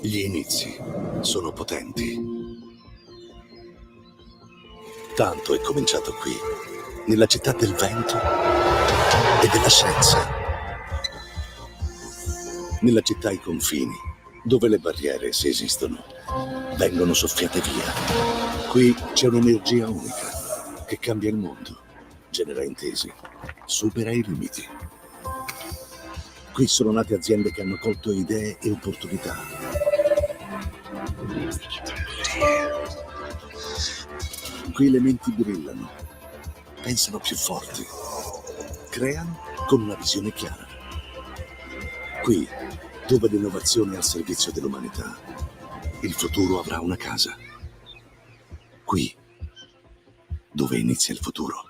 Gli inizi sono potenti. Tanto è cominciato qui, nella città del vento e della scienza. Nella città ai confini, dove le barriere, se esistono, vengono soffiate via. Qui c'è un'energia unica che cambia il mondo, genera intesi, supera i limiti. Qui sono nate aziende che hanno colto idee e opportunità. Qui le menti brillano, pensano più forti, creano con una visione chiara. Qui, dove l'innovazione è al servizio dell'umanità, il futuro avrà una casa. Qui, dove inizia il futuro.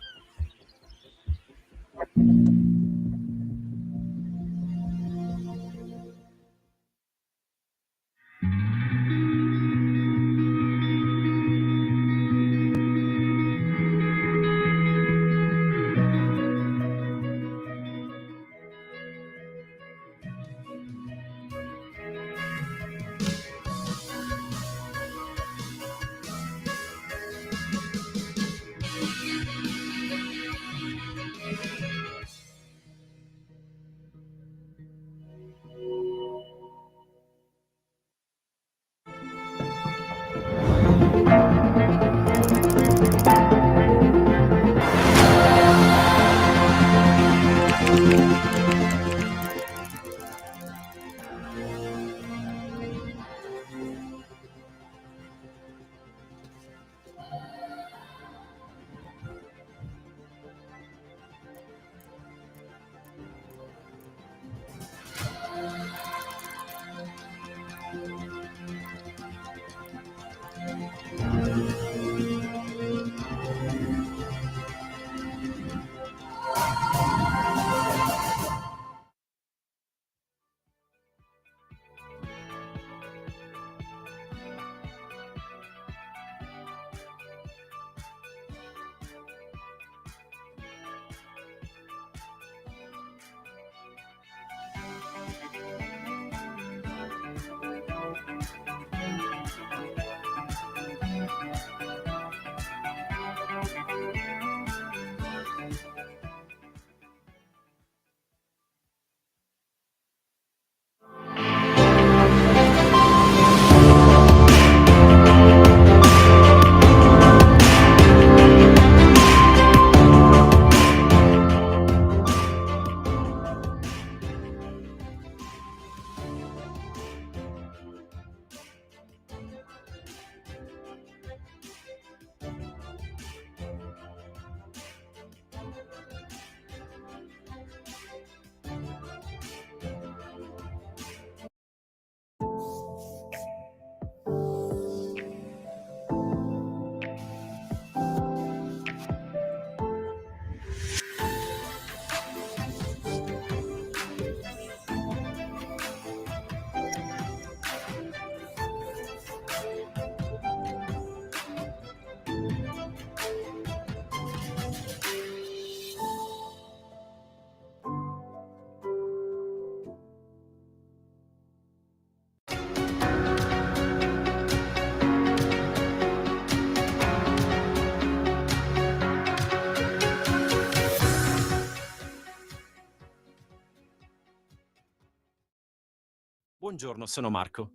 Buongiorno, sono Marco.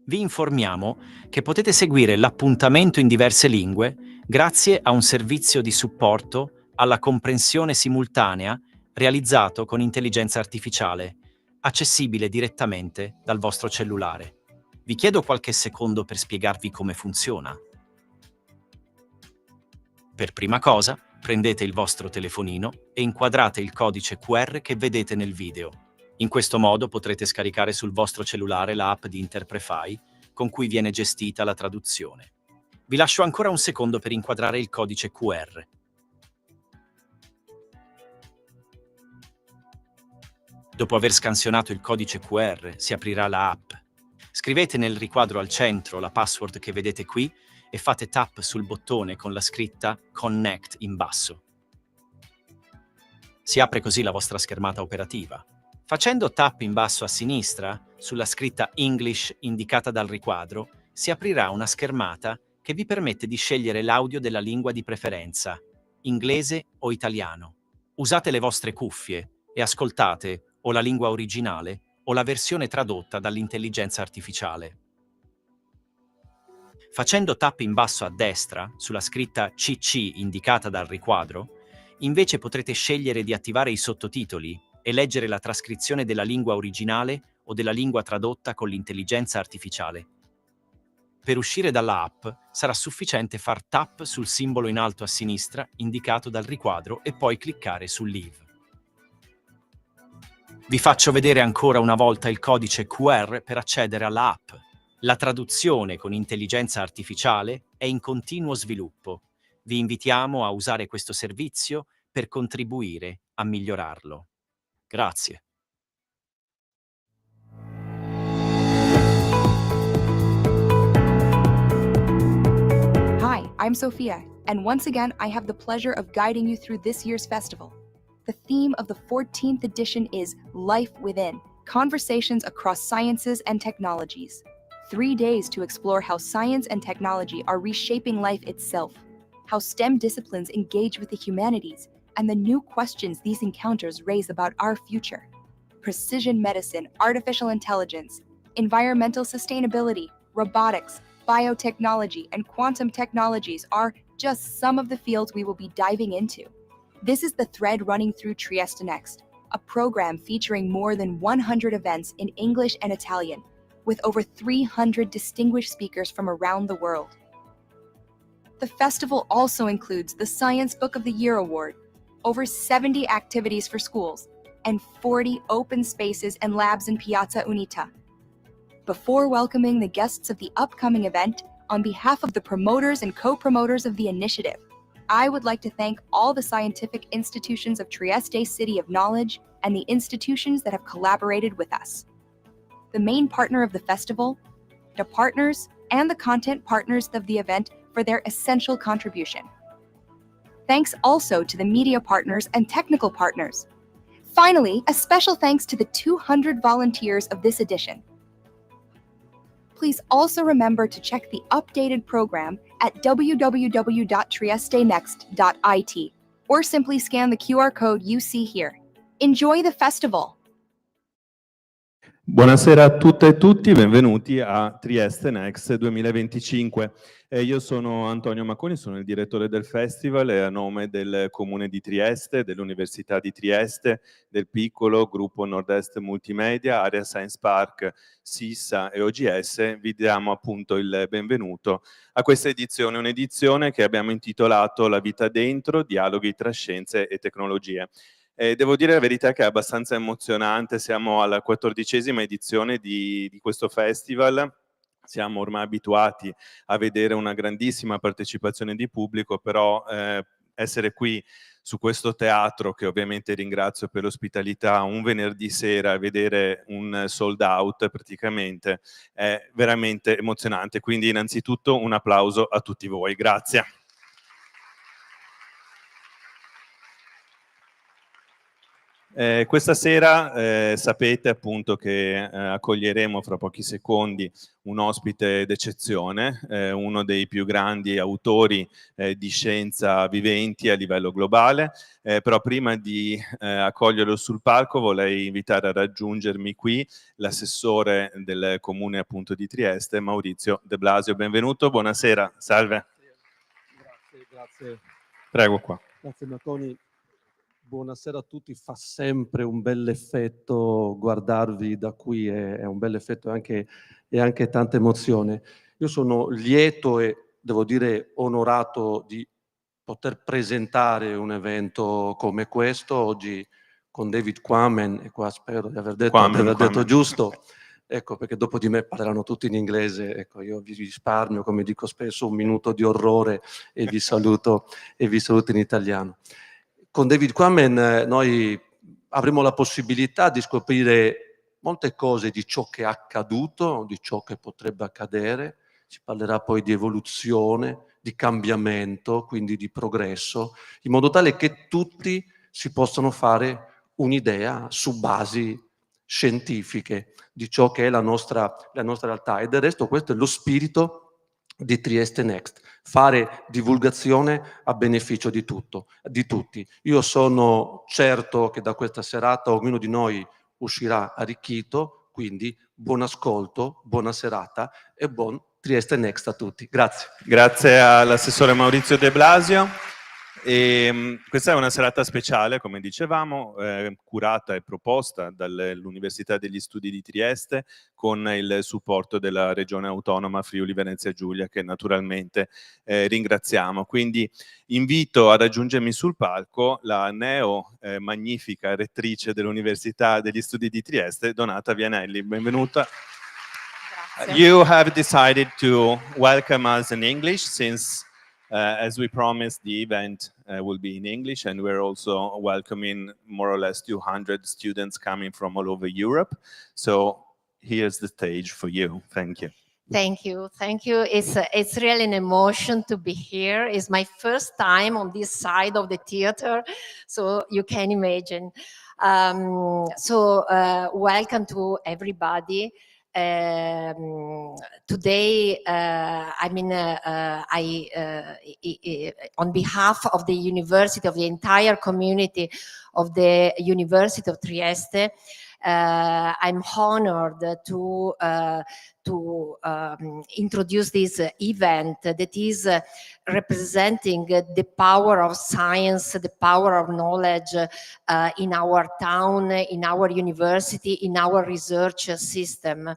Vi informiamo che potete seguire l'appuntamento in diverse lingue grazie a un servizio di supporto alla comprensione simultanea realizzato con intelligenza artificiale, accessibile direttamente dal vostro cellulare. Vi chiedo qualche secondo per spiegarvi come funziona. Per prima cosa, prendete il vostro telefonino e inquadrate il codice QR che vedete nel video. In questo modo potrete scaricare sul vostro cellulare l'app di Interprefy con cui viene gestita la traduzione. Vi lascio ancora un secondo per inquadrare il codice QR. Dopo aver scansionato il codice QR, si aprirà la app. Scrivete nel riquadro al centro la password che vedete qui e fate tap sul bottone con la scritta Connect in basso. Si apre così la vostra schermata operativa. Facendo tap in basso a sinistra, sulla scritta English indicata dal riquadro, si aprirà una schermata che vi permette di scegliere l'audio della lingua di preferenza, inglese o italiano. Usate le vostre cuffie e ascoltate o la lingua originale o la versione tradotta dall'intelligenza artificiale. Facendo tap in basso a destra, sulla scritta CC indicata dal riquadro, invece potrete scegliere di attivare i sottotitoli e leggere la trascrizione della lingua originale o della lingua tradotta con l'intelligenza artificiale. Per uscire dalla app sarà sufficiente far tap sul simbolo in alto a sinistra indicato dal riquadro e poi cliccare su Leave. Vi faccio vedere ancora una volta il codice QR per accedere alla app. La traduzione con intelligenza artificiale è in continuo sviluppo. Vi invitiamo a usare questo servizio per contribuire a migliorarlo. Grazie. Hi, I'm Sophia, and once again I have the pleasure of guiding you through this year's festival. The theme of the 14th edition is Life Within, Conversations Across Sciences and Technologies. 3 days to explore how science and technology are reshaping life itself, how STEM disciplines engage with the humanities, and the new questions these encounters raise about our future. Precision medicine, artificial intelligence, environmental sustainability, robotics, biotechnology, and quantum technologies are just some of the fields we will be diving into. This is the thread running through Trieste Next, a program featuring more than 100 events in English and Italian, with over 300 distinguished speakers from around the world. The festival also includes the Science Book of the Year Award, over 70 activities for schools, and 40 open spaces and labs in Piazza Unita. Before welcoming the guests of the upcoming event, on behalf of the promoters and co-promoters of the initiative, I would like to thank all the scientific institutions of Trieste City of Knowledge and the institutions that have collaborated with us. The main partner of the festival, the partners, and the content partners of the event for their essential contribution. Thanks also to the media partners and technical partners. Finally, a special thanks to the 200 volunteers of this edition. Please also remember to check the updated program at www.triestenext.it or simply scan the QR code you see here. Enjoy the festival! Buonasera a tutte e tutti, benvenuti a Trieste Next 2025. Io sono Antonio Macconi, sono il direttore del festival e a nome del Comune di Trieste, dell'Università di Trieste, del Piccolo, Gruppo Nord-Est Multimedia, Area Science Park, SISSA e OGS vi diamo appunto il benvenuto a questa edizione, un'edizione che abbiamo intitolato La vita dentro, dialoghi tra scienze e tecnologie. Devo dire la verità che è abbastanza emozionante, siamo alla 14ª edizione di questo festival, siamo ormai abituati a vedere una grandissima partecipazione di pubblico, però essere qui su questo teatro, che ovviamente ringrazio per l'ospitalità, un venerdì sera, vedere un sold out praticamente, è veramente emozionante. Quindi innanzitutto un applauso a tutti voi, grazie. Questa sera sapete appunto che accoglieremo fra pochi secondi un ospite d'eccezione, uno dei più grandi autori di scienza viventi a livello globale, però prima di accoglierlo sul palco vorrei invitare a raggiungermi qui l'assessore del comune appunto di Trieste, Maurizio De Blasio. Benvenuto, buonasera, salve. Grazie. Prego qua. Grazie Macconi. Buonasera a tutti, fa sempre un bel effetto guardarvi da qui, è un bel effetto e anche tanta emozione. Io sono lieto e devo dire onorato di poter presentare un evento come questo oggi con David Quammen, e qua spero di aver detto giusto, ecco, perché dopo di me parleranno tutti in inglese, ecco, io vi risparmio, come dico spesso, un minuto di orrore e vi saluto in italiano. Con David Quammen noi avremo la possibilità di scoprire molte cose di ciò che è accaduto, di ciò che potrebbe accadere. Si parlerà poi di evoluzione, di cambiamento, quindi di progresso, in modo tale che tutti si possano fare un'idea su basi scientifiche di ciò che è la nostra realtà. E del resto questo è lo spirito di Trieste Next, fare divulgazione a beneficio di tutti. Io sono certo che da questa serata ognuno di noi uscirà arricchito, quindi buon ascolto, buona serata e buon Trieste Next a tutti. Grazie. Grazie all'assessore Maurizio De Blasio. Questa è una serata speciale, come dicevamo, curata e proposta dall'Università degli Studi di Trieste con il supporto della Regione Autonoma Friuli Venezia Giulia, che naturalmente ringraziamo. Quindi invito a raggiungermi sul palco la magnifica rettrice dell'Università degli Studi di Trieste, Donata Vianelli. Benvenuta. You have decided to welcome us in English since as we promised, the event will be in English, and we're also welcoming more or less 200 students coming from all over Europe. So here's the stage for you. Thank you. Thank you. It's really an emotion to be here. It's my first time on this side of the theater, so you can imagine. Welcome to everybody. Today, on behalf of the university, of the entire community of the University of Trieste, I'm honored to introduce this event that is representing the power of science, the power of knowledge in our town, in our university, in our research system.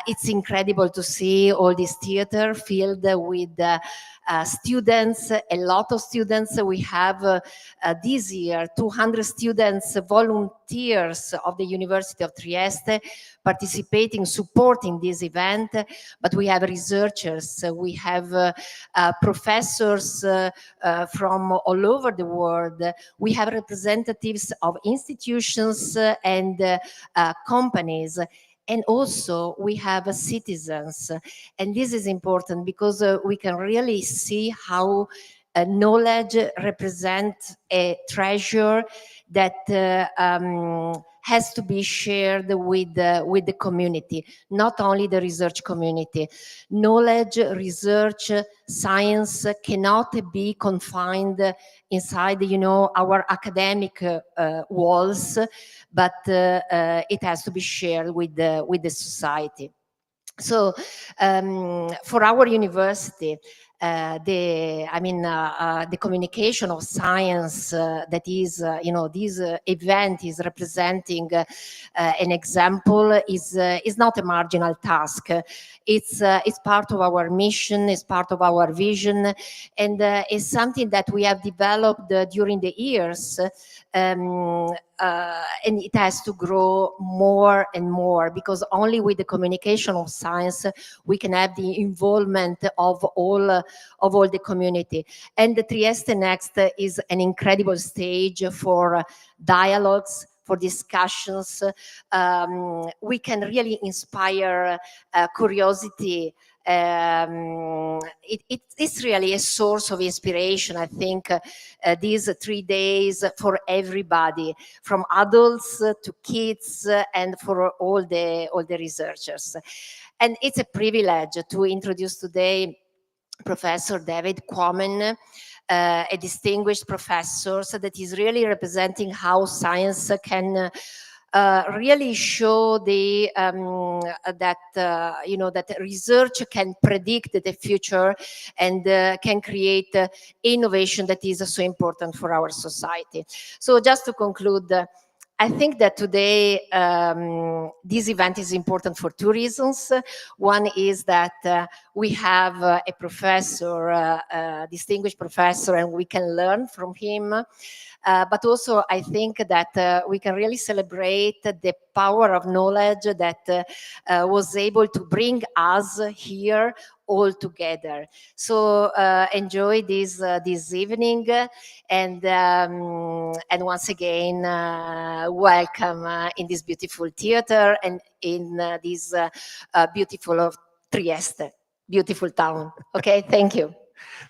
It's incredible to see all this theater filled with students, a lot of students. We have this year 200 students, volunteers of the University of Trieste participating, supporting this event, but we have researchers, we have professors from all over the world, we have representatives of institutions and companies. And also we have citizens, and this is important because we can really see how knowledge represents a treasure that has to be shared with the community, not only the research community. Knowledge, research, science cannot be confined inside, our academic walls, but it has to be shared with the society. So for our university, the communication of science that is, this event is representing an example is not a marginal task. It's part of our mission, it's part of our vision, and it's something that we have developed during the years. And it has to grow more and more, because only with the communication of science we can have the involvement of all the community. And the Trieste Next is an incredible stage for dialogues, for discussions. We can really inspire curiosity. It's really a source of inspiration. I think these 3 days for everybody, from adults to kids, and for all the researchers. And it's a privilege to introduce today Professor David Quammen, a distinguished professor that is really representing how science can really show that research can predict the future and can create innovation that is so important for our society. So just to conclude, I think that today this event is important for two reasons. One is that we have a professor, a distinguished professor, and we can learn from him. But also I think that we can really celebrate the power of knowledge that was able to bring us here all together. So enjoy this evening, and once again welcome in this beautiful theater and in this beautiful Trieste, beautiful town. Okay, thank you.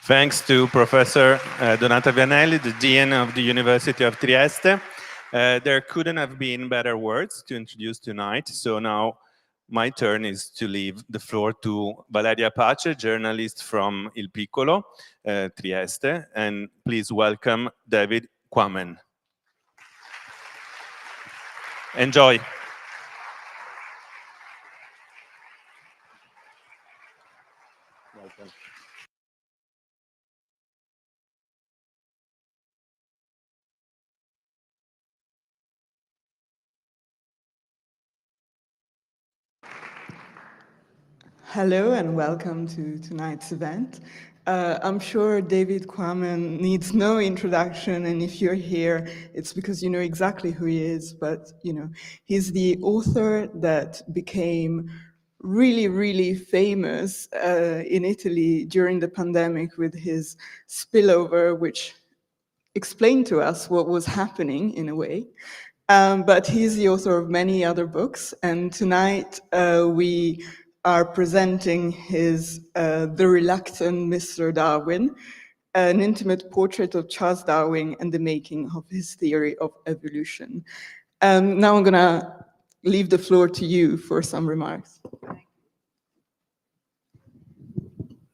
Thanks to Professor Donata Vianelli, the Dean of the University of Trieste. There couldn't have been better words to introduce tonight, so now my turn is to leave the floor to Valeria Pace, journalist from Il Piccolo, Trieste, and please welcome David Quammen. Enjoy. Welcome. Hello and welcome to tonight's event. I'm sure David Quammen needs no introduction, and if you're here, it's because you know exactly who he is, but you know, he's the author that became really, really famous in Italy during the pandemic with his Spillover, which explained to us what was happening in a way. But he's the author of many other books, and tonight we are presenting his The Reluctant Mr. Darwin, an intimate portrait of Charles Darwin and the making of his theory of evolution. Now I'm gonna leave the floor to you for some remarks.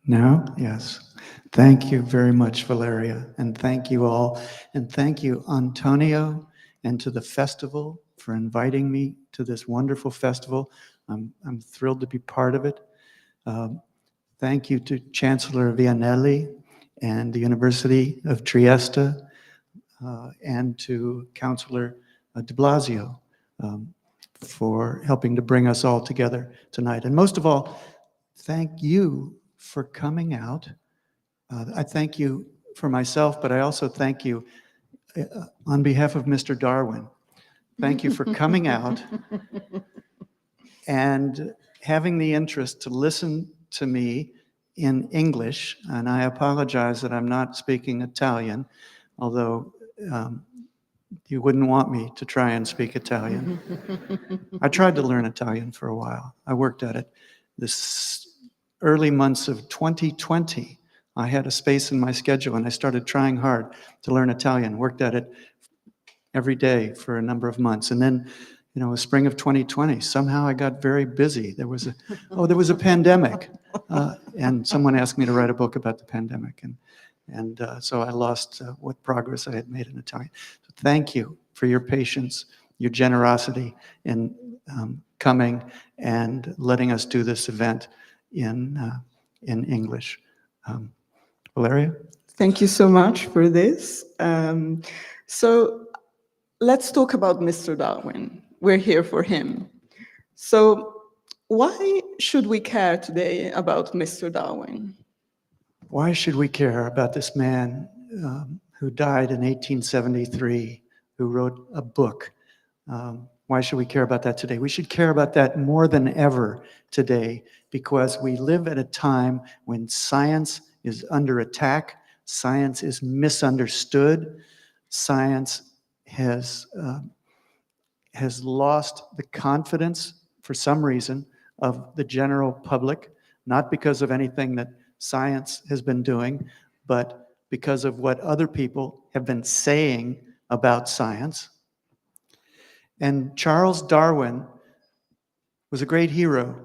Now, yes. Thank you very much, Valeria, and thank you all, and thank you, Antonio, and to the festival for inviting me to this wonderful festival. I'm thrilled to be part of it. Thank you to Chancellor Vianelli and the University of Trieste, and to Councillor de Blasio for helping to bring us all together tonight. And most of all, thank you for coming out. I thank you for myself, but I also thank you on behalf of Mr. Darwin. Thank you for coming out and having the interest to listen to me in English. And I apologize that I'm not speaking Italian, although you wouldn't want me to try and speak Italian. I tried to learn Italian for a while. I worked at it. This early months of 2020, I had a space in my schedule and I started trying hard to learn Italian, worked at it every day for a number of months. And then, you know, the spring of 2020, somehow I got very busy. There was a pandemic. And someone asked me to write a book about the pandemic. And so I lost what progress I had made in Italian. So thank you for your patience, your generosity in coming and letting us do this event in English. Valeria? Thank you so much for this. So let's talk about Mr. Darwin. We're here for him. So why should we care today about Mr. Darwin? Why should we care about this man who died in 1873, who wrote a book? Why should we care about that today? We should care about that more than ever today, because we live at a time when science is under attack, science is misunderstood, science has lost the confidence, for some reason, of the general public, not because of anything that science has been doing, but because of what other people have been saying about science. And Charles Darwin was a great hero,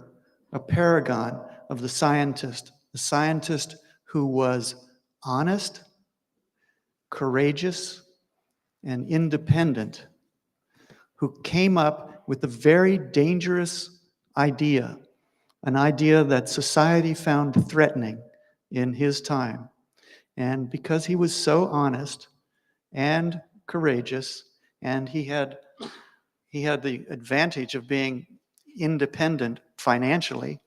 a paragon of the scientist who was honest, courageous, and independent, who came up with a very dangerous idea, an idea that society found threatening in his time. And because he was so honest and courageous, and he had the advantage of being independent financially.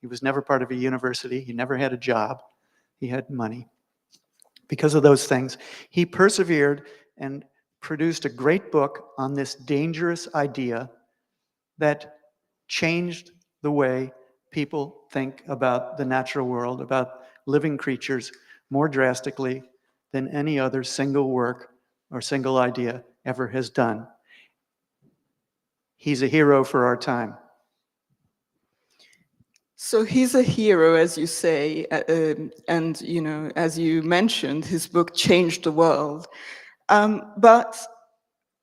He was never part of a university. He never had a job. He had money. Because of those things, he persevered and produced a great book on this dangerous idea that changed the way people think about the natural world, about living creatures, more drastically than any other single work or single idea ever has done. He's a hero for our time. So he's a hero, as you say, and you know, as you mentioned, his book changed the world. But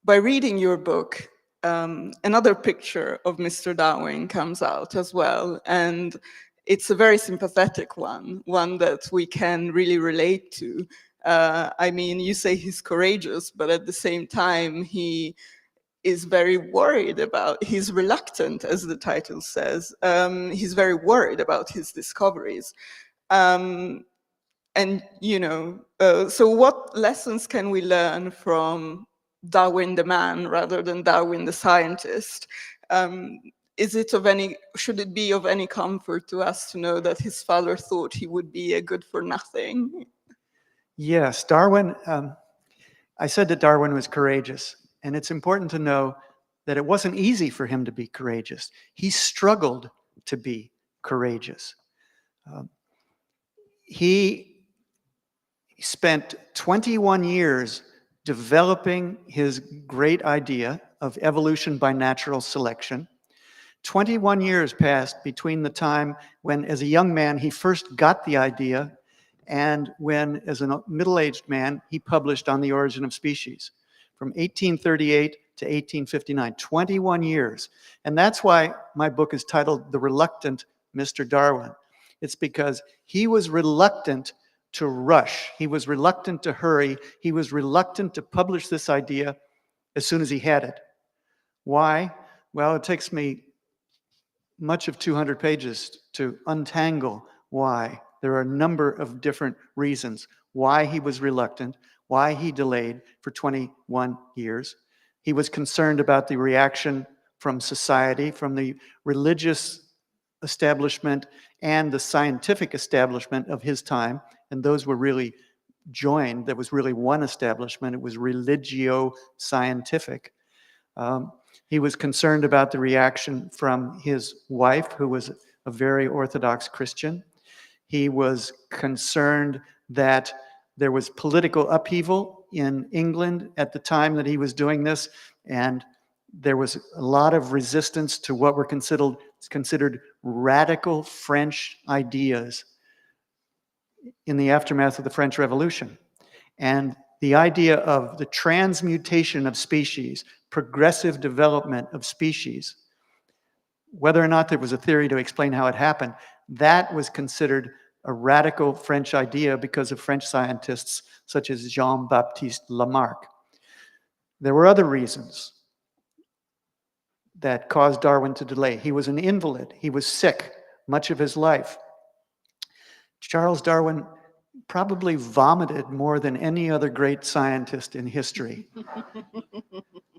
by reading your book, another picture of Mr. Darwin comes out as well. And it's a very sympathetic one that we can really relate to. I mean, you say he's courageous, but at the same time, he is very worried about, he's reluctant, as the title says. He's very worried about his discoveries. And, you know, so what lessons can we learn from Darwin the man rather than Darwin the scientist? Should it be of any comfort to us to know that his father thought he would be a good for nothing? Yes, Darwin, I said that Darwin was courageous, and it's important to know that it wasn't easy for him to be courageous. He struggled to be courageous. He spent 21 years developing his great idea of evolution by natural selection. 21 years passed between the time when, as a young man, he first got the idea and when, as a middle-aged man, he published On the Origin of Species. From 1838 to 1859, 21 years. And that's why my book is titled The Reluctant Mr. Darwin. It's because he was reluctant to rush. He was reluctant to hurry. He was reluctant to publish this idea as soon as he had it. Why? Well, it takes me much of 200 pages to untangle why. There are a number of different reasons why he was reluctant, why he delayed for 21 years. He was concerned about the reaction from society, from the religious establishment and the scientific establishment of his time, and those were really joined. There was really one establishment. It was religio-scientific. He was concerned about the reaction from his wife, who was a very Orthodox Christian. He was concerned that there was political upheaval in England at the time that he was doing this, and there was a lot of resistance to what were considered radical French ideas in the aftermath of the French Revolution. And the idea of the transmutation of species, progressive development of species, whether or not there was a theory to explain how it happened, that was considered a radical French idea because of French scientists such as Jean-Baptiste Lamarck. There were other reasons that caused Darwin to delay. He was an invalid. He was sick much of his life. Charles Darwin probably vomited more than any other great scientist in history.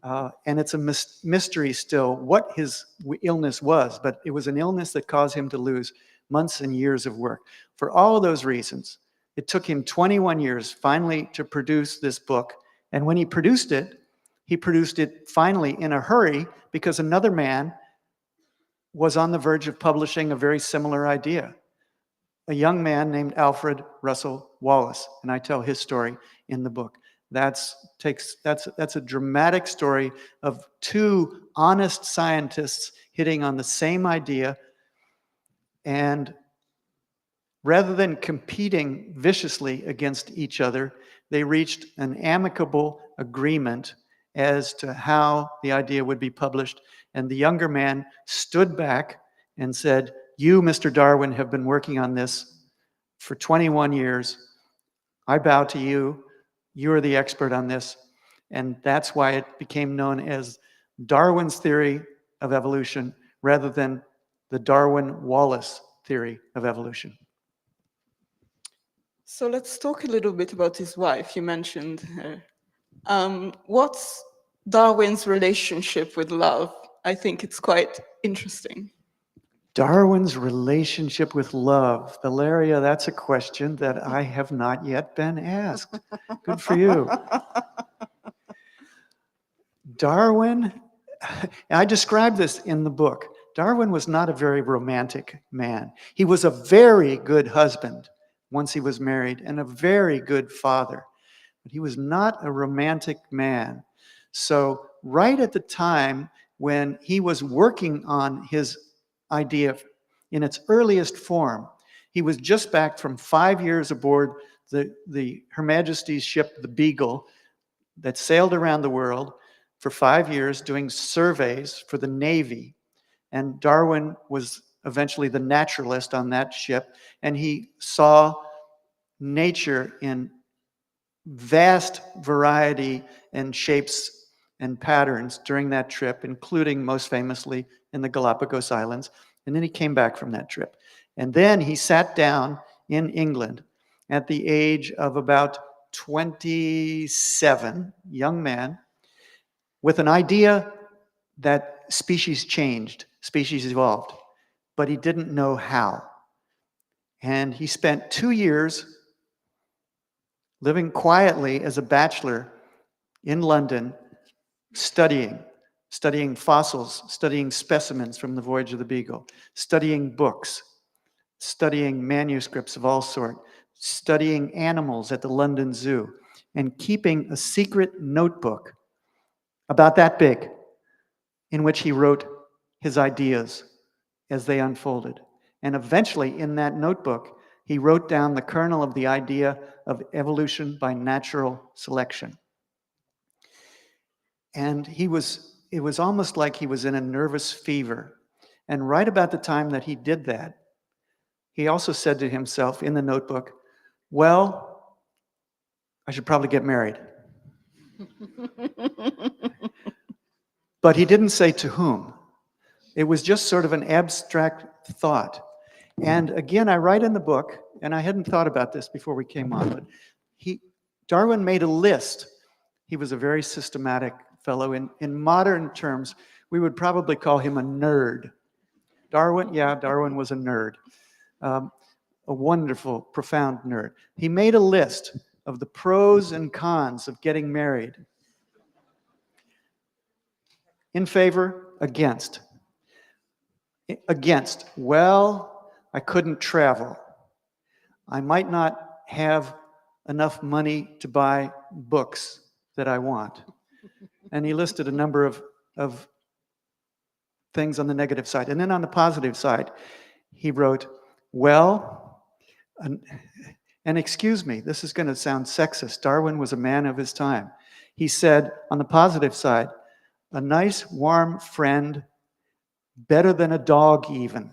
And it's a mystery still what his illness was, but it was an illness that caused him to lose months and years of work. For all of those reasons, it took him 21 years finally to produce this book. And when he produced it finally in a hurry because another man was on the verge of publishing a very similar idea. A young man named Alfred Russel Wallace, and I tell his story in the book. That's a dramatic story of two honest scientists hitting on the same idea, and rather than competing viciously against each other, they reached an amicable agreement as to how the idea would be published. And the younger man stood back and said, "You, Mr. Darwin, have been working on this for 21 years. I bow to you. You're the expert on this." And that's why it became known as Darwin's theory of evolution rather than the Darwin-Wallace theory of evolution. So let's talk a little bit about his wife. You mentioned her. What's Darwin's relationship with love? I think it's quite interesting. Darwin's relationship with love. Valeria, that's a question that I have not yet been asked. Good for you. Darwin, I describe this in the book. Darwin was not a very romantic man. He was a very good husband once he was married and a very good father. But he was not a romantic man. So right at the time when he was working on his idea in its earliest form, he was just back from 5 years aboard Her Majesty's ship, the Beagle, that sailed around the world. for 5 years doing surveys for the Navy. And Darwin was eventually the naturalist on that ship, and he saw nature in vast variety and shapes and patterns during that trip, including most famously in the Galapagos Islands. And then he came back from that trip. And then he sat down in England at the age of about 27, young man, with an idea that species changed, species evolved, but he didn't know how. And he spent 2 years living quietly as a bachelor in London, studying fossils, studying specimens from the Voyage of the Beagle, studying books, studying manuscripts of all sorts, studying animals at the London Zoo, and keeping a secret notebook about that big in which he wrote his ideas as they unfolded. And eventually, in that notebook, he wrote down the kernel of the idea of evolution by natural selection. And it was almost like he was in a nervous fever. And right about the time that he did that, he also said to himself in the notebook, well, I should probably get married. But he didn't say to whom. It was just sort of an abstract thought. And again, I write in the book, and I hadn't thought about this before we came on, but Darwin made a list. He was a very systematic fellow. In modern terms, we would probably call him a nerd. Darwin was a nerd. A wonderful, profound nerd. He made a list of the pros and cons of getting married. In favor, against. Against, well, I couldn't travel. I might not have enough money to buy books that I want. And he listed a number of things on the negative side. And then on the positive side, he wrote, well, and excuse me, this is going to sound sexist. Darwin was a man of his time. He said, on the positive side, a nice, warm friend, better than a dog even.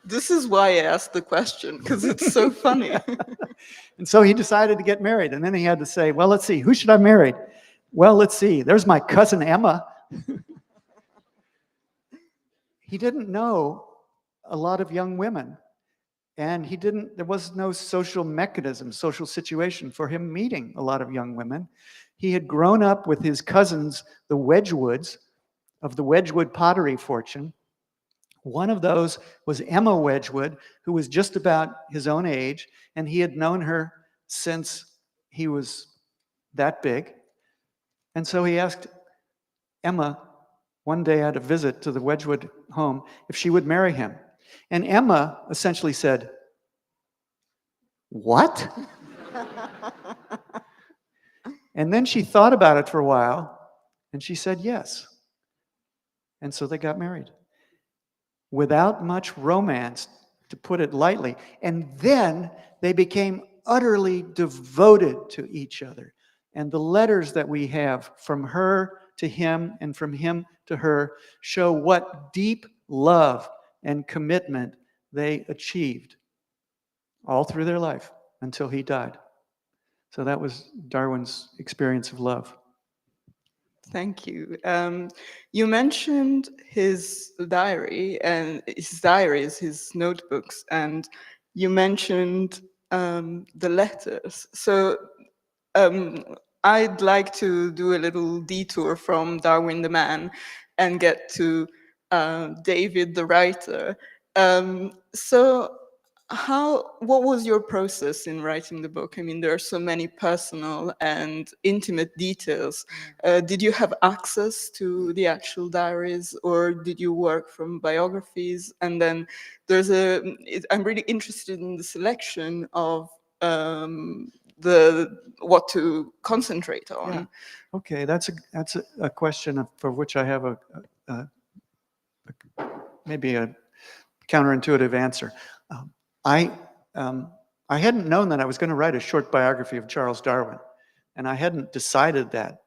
This is why I asked the question, because it's so funny. And so he decided to get married. And then he had to say, well, let's see, who should I marry? Well, let's see, there's my cousin Emma. He didn't know a lot of young women. And there was no social mechanism, social situation for him meeting a lot of young women. He had grown up with his cousins, the Wedgwoods, of the Wedgwood pottery fortune. One of those was Emma Wedgwood, who was just about his own age, and he had known her since he was that big. And so he asked Emma one day at a visit to the Wedgwood home if she would marry him. And Emma essentially said, "What?" And then she thought about it for a while, and she said yes. And so they got married. Without much romance, to put it lightly. And then they became utterly devoted to each other. And the letters that we have from her to him and from him to her show what deep love and commitment they achieved all through their life until he died. So that was Darwin's experience of love. Thank you. You mentioned his diary, and his diaries, his notebooks, and you mentioned the letters. So I'd like to do a little detour from Darwin the man and get to David the writer. What was your process in writing the book? I mean, there are so many personal and intimate details. Did you have access to the actual diaries, or did you work from biographies? And then I'm really interested in the selection of what to concentrate on. Yeah. Okay, that's a question for which I have maybe a counterintuitive answer. I hadn't known that I was going to write a short biography of Charles Darwin, and I hadn't decided that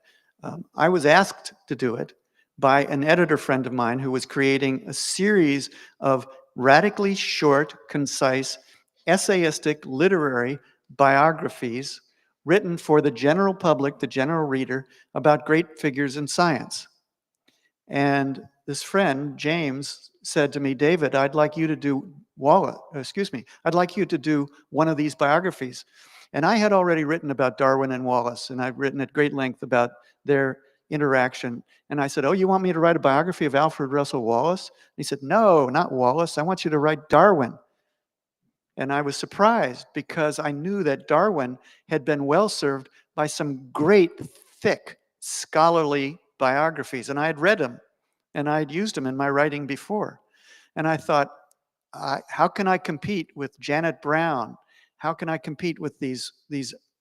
I was asked to do it by an editor friend of mine who was creating a series of radically short, concise, essayistic, literary biographies written for the general public, the general reader, about great figures in science. And this friend, James, said to me, David, I'd like you to do I'd like you to do one of these biographies. And I had already written about Darwin and Wallace, and I've written at great length about their interaction. And I said, oh, you want me to write a biography of Alfred Russel Wallace? And he said, no, not Wallace. I want you to write Darwin. And I was surprised because I knew that Darwin had been well served by some great, thick, scholarly biographies. And I had read them, and I had used them in my writing before. And I thought, how can I compete with Janet Brown? How can I compete with these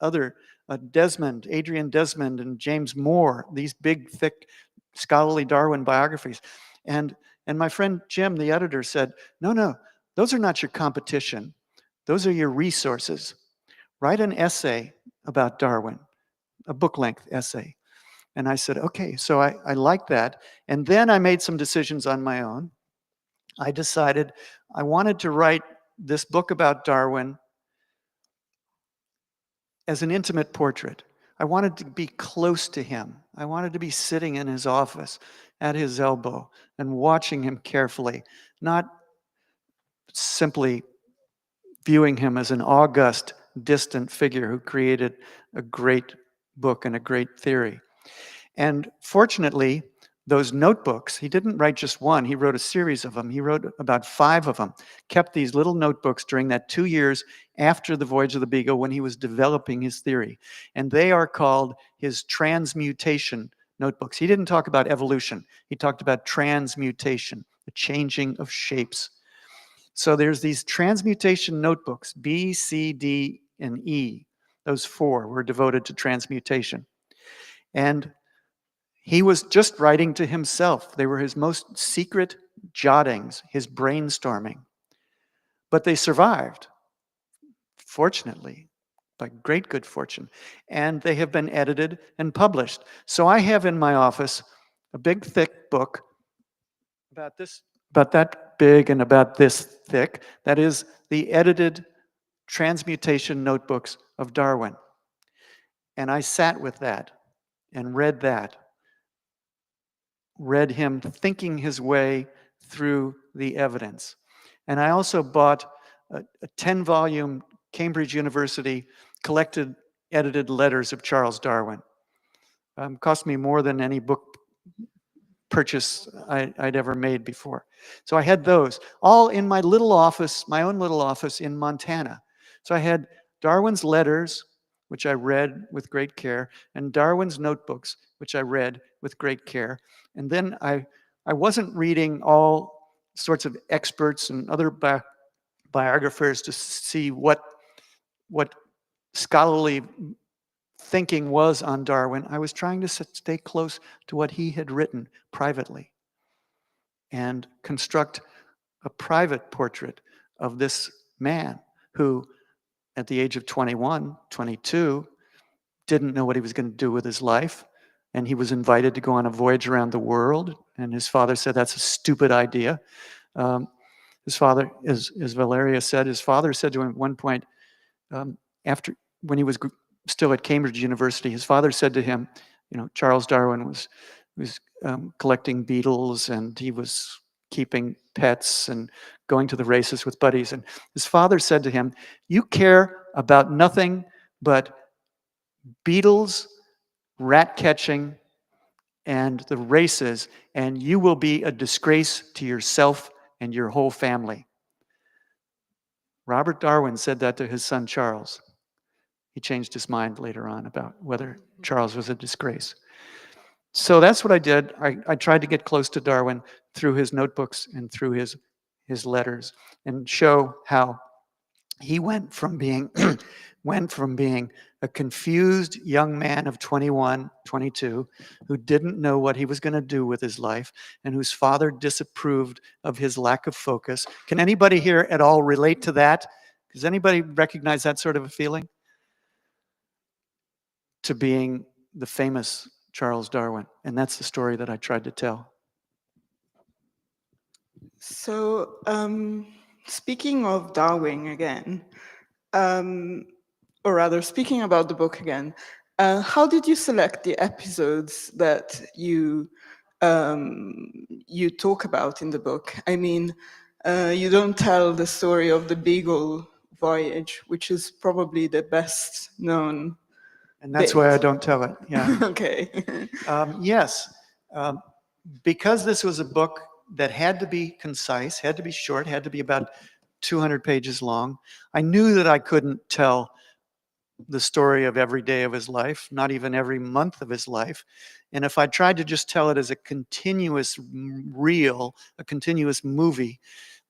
other Adrian Desmond and James Moore, these big, thick, scholarly Darwin biographies? And my friend Jim, the editor, said, no, those are not your competition. Those are your resources. Write an essay about Darwin, a book-length essay. And I said, okay, so I like that. And then I made some decisions on my own. I decided I wanted to write this book about Darwin as an intimate portrait. I wanted to be close to him. I wanted to be sitting in his office at his elbow and watching him carefully, not simply viewing him as an august, distant figure who created a great book and a great theory. And fortunately, those notebooks, he didn't write just one, he wrote a series of them. He wrote about 5 of them, kept these little notebooks during that 2 years after the Voyage of the Beagle when he was developing his theory. And they are called his transmutation notebooks. He didn't talk about evolution. He talked about transmutation, the changing of shapes. So there's these transmutation notebooks, B, C, D, and E. Those 4 were devoted to transmutation. And he was just writing to himself. They were his most secret jottings, his brainstorming. But they survived, fortunately, by great good fortune. And they have been edited and published. So I have in my office a big, thick book about that big and about this thick. That is the edited transmutation notebooks of Darwin. And I sat with that and read that. Read him thinking his way through the evidence. And I also bought a 10-volume Cambridge University collected edited letters of Charles Darwin. Cost me more than any book purchase I'd ever made before. So I had those all in my little office, my own little office in Montana. So I had Darwin's letters, which I read with great care, and Darwin's notebooks, which I read with great care. And then I wasn't reading all sorts of experts and other biographers to see what scholarly thinking was on Darwin. I was trying to stay close to what he had written privately and construct a private portrait of this man who, at the age of 21, 22, didn't know what he was going to do with his life. And he was invited to go on a voyage around the world. And his father said, that's a stupid idea. His father, as Valeria said, his father said to him at one point, when he was still at Cambridge University, his father said to him, Charles Darwin was collecting beetles, and he was keeping pets and going to the races with buddies. And his father said to him, you care about nothing but beetles, rat catching, and the races, and you will be a disgrace to yourself and your whole family. Robert Darwin said that to his son Charles. He changed his mind later on about whether Charles was a disgrace. So that's what I did. I tried to get close to Darwin through his notebooks and through his letters, and show how he went from being a confused young man of 21, 22, who didn't know what he was going to do with his life, and whose father disapproved of his lack of focus. Can anybody here at all relate to that? Does anybody recognize that sort of a feeling? To being the famous Charles Darwin. And that's the story that I tried to tell. So, speaking of Darwin again, or rather, speaking about the book again, how did you select the episodes that you talk about in the book? I mean, you don't tell the story of the Beagle voyage, which is probably the best known. And that's why I don't tell it, yeah. Okay. Yes, because this was a book that had to be concise, had to be short, had to be about 200 pages long, I knew that I couldn't tell the story of every day of his life, not even every month of his life. And if I tried to just tell it as a continuous reel, a continuous movie,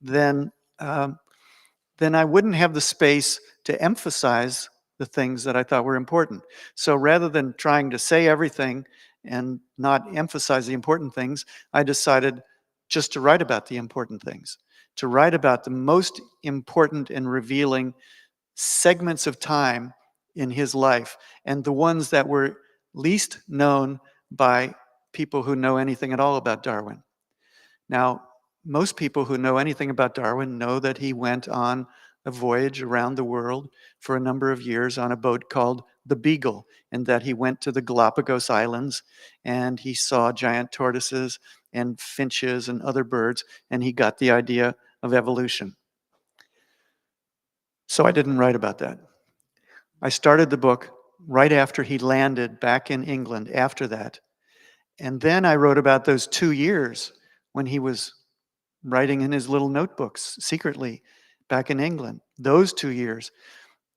then I wouldn't have the space to emphasize the things that I thought were important. So rather than trying to say everything and not emphasize the important things, I decided just to write about the important things, to write about the most important and revealing segments of time in his life, and the ones that were least known by people who know anything at all about Darwin. Now, most people who know anything about Darwin know that he went on a voyage around the world for a number of years on a boat called the Beagle, and that he went to the Galapagos Islands and he saw giant tortoises and finches and other birds, and he got the idea of evolution. So I didn't write about that. I started the book right after he landed back in England after that. And then I wrote about those 2 years when he was writing in his little notebooks secretly back in England. Those 2 years,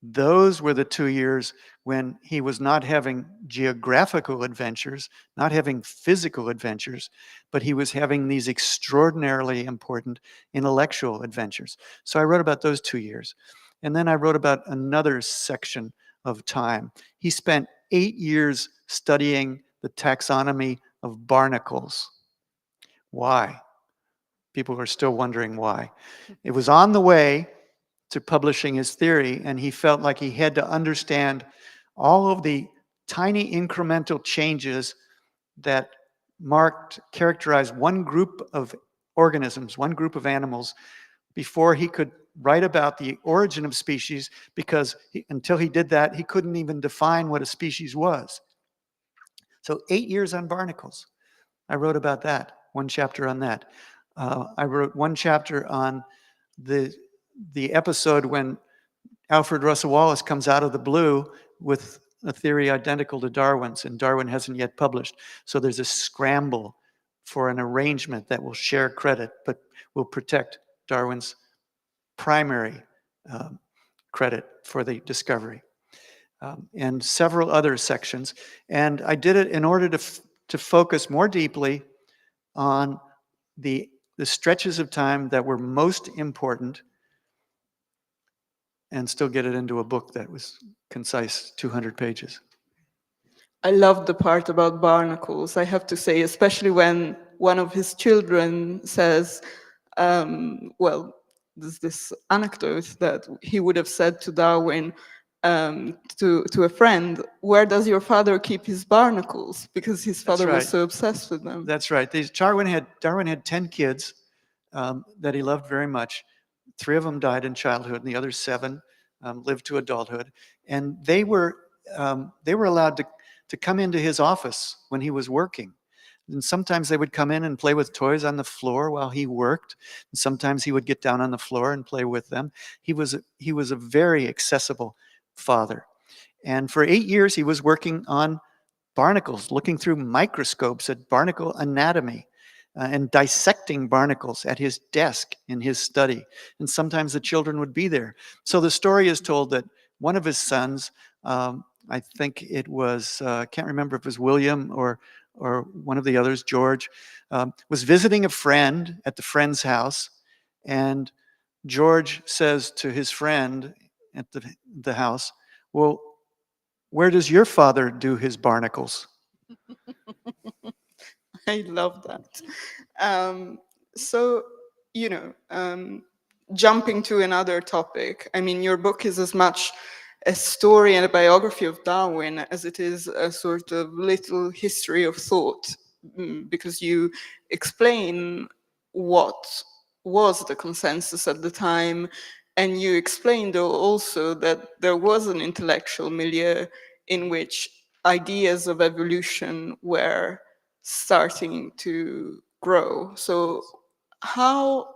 those were the 2 years when he was not having geographical adventures, not having physical adventures, but he was having these extraordinarily important intellectual adventures. So I wrote about those 2 years. And then I wrote about another section of time. He spent 8 years studying the taxonomy of barnacles. Why? People are still wondering why. It was on the way to publishing his theory, and he felt like he had to understand all of the tiny incremental changes that characterized one group of organisms, one group of animals, before he could write about the origin of species, because until he did that, he couldn't even define what a species was. So 8 years on barnacles. I wrote about that, one chapter on that. I wrote one chapter on the episode when Alfred Russel Wallace comes out of the blue with a theory identical to Darwin's, and Darwin hasn't yet published. So there's a scramble for an arrangement that will share credit, but will protect Darwin's primary credit for the discovery. And several other sections. And I did it in order to focus more deeply on the stretches of time that were most important, and still get it into a book that was concise, 200 pages. I love the part about barnacles, I have to say, especially when one of his children says, well, there's this anecdote that he would have said to Darwin, to a friend, where does your father keep his barnacles? Because his father was so obsessed with them. That's right. Darwin had 10 kids that he loved very much. 3 of them died in childhood, and the other 7 lived to adulthood. And they were allowed to come into his office when he was working. And sometimes they would come in and play with toys on the floor while he worked. And sometimes he would get down on the floor and play with them. He was a very accessible father. And for 8 years, he was working on barnacles, looking through microscopes at barnacle anatomy, and dissecting barnacles at his desk in his study. And sometimes the children would be there. So the story is told that one of his sons, I think it was, I can't remember if it was William or one of the others, George, was visiting a friend at the friend's house. And George says to his friend at the house, well, where does your father do his barnacles? I love that. So, jumping to another topic, I mean, your book is as much a story and a biography of Darwin as it is a sort of little history of thought, because you explain what was the consensus at the time, and you explained also that there was an intellectual milieu in which ideas of evolution were starting to grow. So how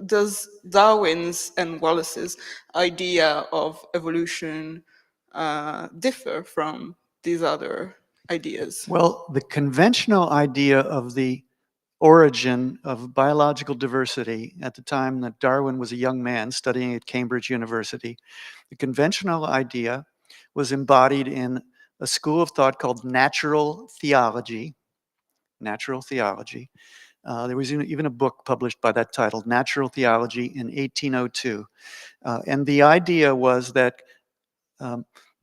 does Darwin's and Wallace's idea of evolution differ from these other ideas? Well, the conventional idea of the origin of biological diversity at the time that Darwin was a young man studying at Cambridge University, the conventional idea was embodied in a school of thought called natural theology. Natural theology. There was even a book published by that title, Natural Theology, in 1802. And the idea was that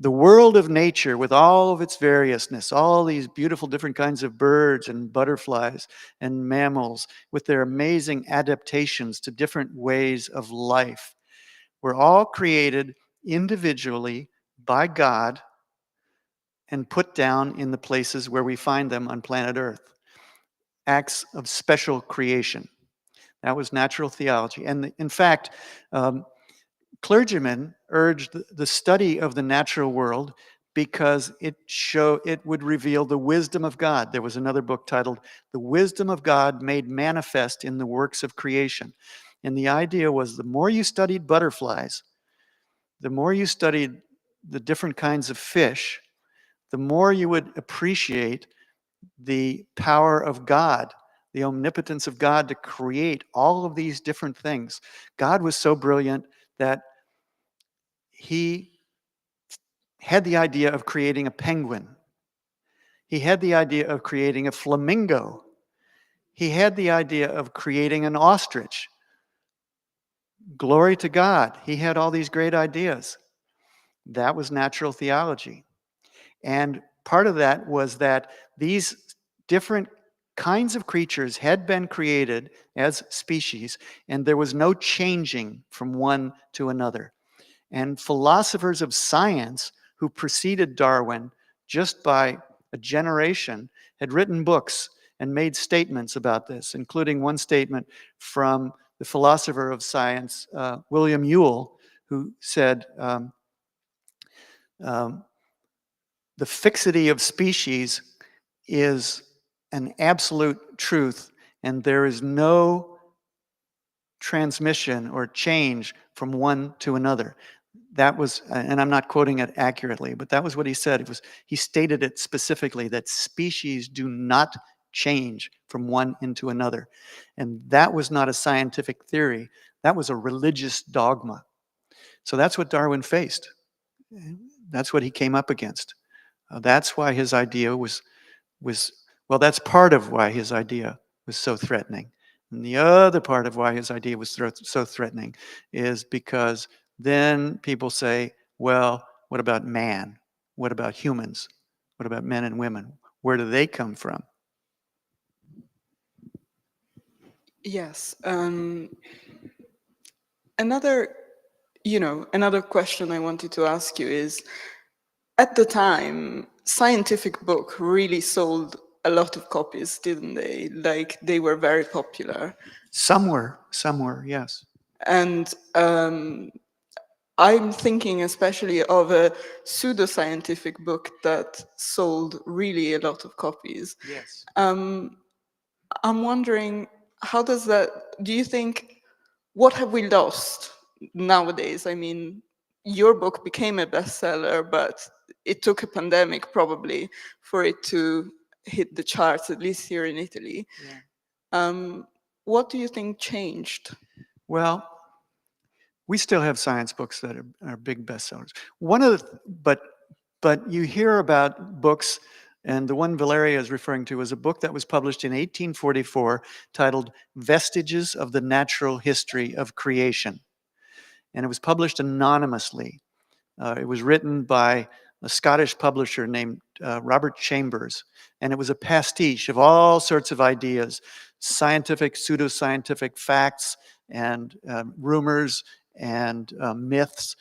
the world of nature, with all of its variousness, all these beautiful different kinds of birds and butterflies and mammals, with their amazing adaptations to different ways of life, were all created individually by God and put down in the places where we find them on planet Earth. Acts of special creation. That was natural theology. And in fact, clergymen urged the study of the natural world because it would reveal the wisdom of God. There was another book titled The Wisdom of God Made Manifest in the Works of Creation. And the idea was the more you studied butterflies, the more you studied the different kinds of fish, the more you would appreciate the power of God, the omnipotence of God to create all of these different things. God was so brilliant that he had the idea of creating a penguin. He had the idea of creating a flamingo. He had the idea of creating an ostrich. Glory to God. He had all these great ideas. That was natural theology. And part of that was that these different kinds of creatures had been created as species, and there was no changing from one to another. And philosophers of science who preceded Darwin just by a generation had written books and made statements about this, including one statement from the philosopher of science, William Ewell, who said, the fixity of species is an absolute truth, and there is no transmission or change from one to another. That was, and I'm not quoting it accurately, but that was what he said. He stated it specifically, that species do not change from one into another. And that was not a scientific theory. That was a religious dogma. So that's what Darwin faced. That's what he came up against. That's why his idea was, well, that's part of why his idea was so threatening. And the other part of why his idea was so threatening is because then people say, well, what about man? What about humans? What about men and women? Where do they come from? Yes. Another question I wanted to ask you is, at the time, scientific book really sold a lot of copies, didn't they? Like, they were very popular. Some were, yes. And I'm thinking especially of a pseudoscientific book that sold really a lot of copies. Yes. I'm wondering, how does that, do you think, what have we lost nowadays? I mean, your book became a bestseller, but it took a pandemic probably for it to hit the charts, at least here in Italy. Yeah. What do you think changed? Well, we still have science books that are big bestsellers. But you hear about books, and the one Valeria is referring to is a book that was published in 1844 titled Vestiges of the Natural History of Creation. And it was published anonymously. It was written by a Scottish publisher named Robert Chambers, and it was a pastiche of all sorts of ideas, scientific, pseudoscientific facts, and rumors, and myths,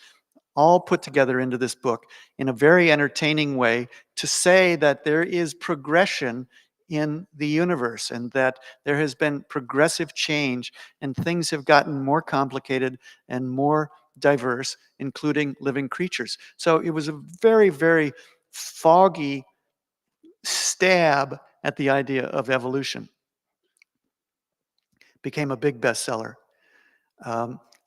all put together into this book in a very entertaining way to say that there is progression in the universe and that there has been progressive change and things have gotten more complicated and more diverse, including living creatures. So it was a very, very foggy stab at the idea of evolution. Became a big bestseller.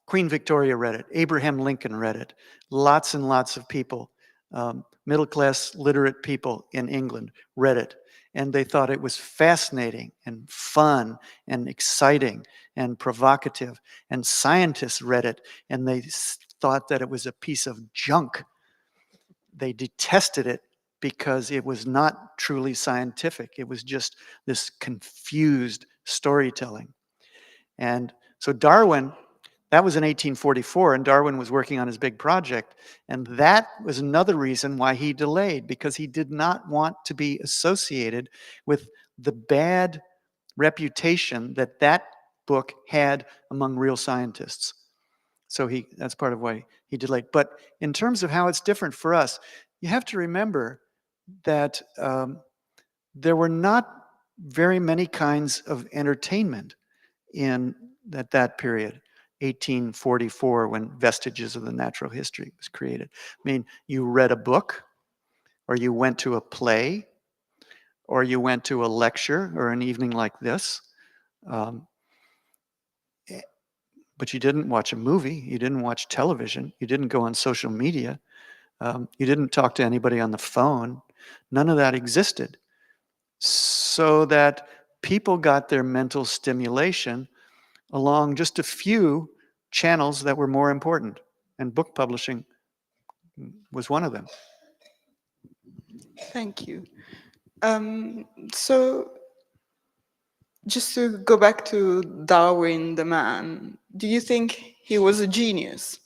Queen Victoria read it. Abraham Lincoln read it. Lots and lots of people, middle-class literate people in England read it. And they thought it was fascinating and fun and exciting and provocative. And scientists read it and they thought that it was a piece of junk. They detested it because it was not truly scientific. It was just this confused storytelling. And so Darwin, that was in 1844, and Darwin was working on his big project. And that was another reason why he delayed, because he did not want to be associated with the bad reputation that that book had among real scientists. So that's part of why he delayed. But in terms of how it's different for us, you have to remember that there were not very many kinds of entertainment in that period, 1844, when Vestiges of the Natural History was created. I mean, you read a book, or you went to a play, or you went to a lecture or an evening like this. But you didn't watch a movie, you didn't watch television, you didn't go on social media, you didn't talk to anybody on the phone. None of that existed. So that people got their mental stimulation along just a few channels that were more important, and book publishing was one of them. Thank you. So, just to go back to Darwin, the man, do you think he was a genius?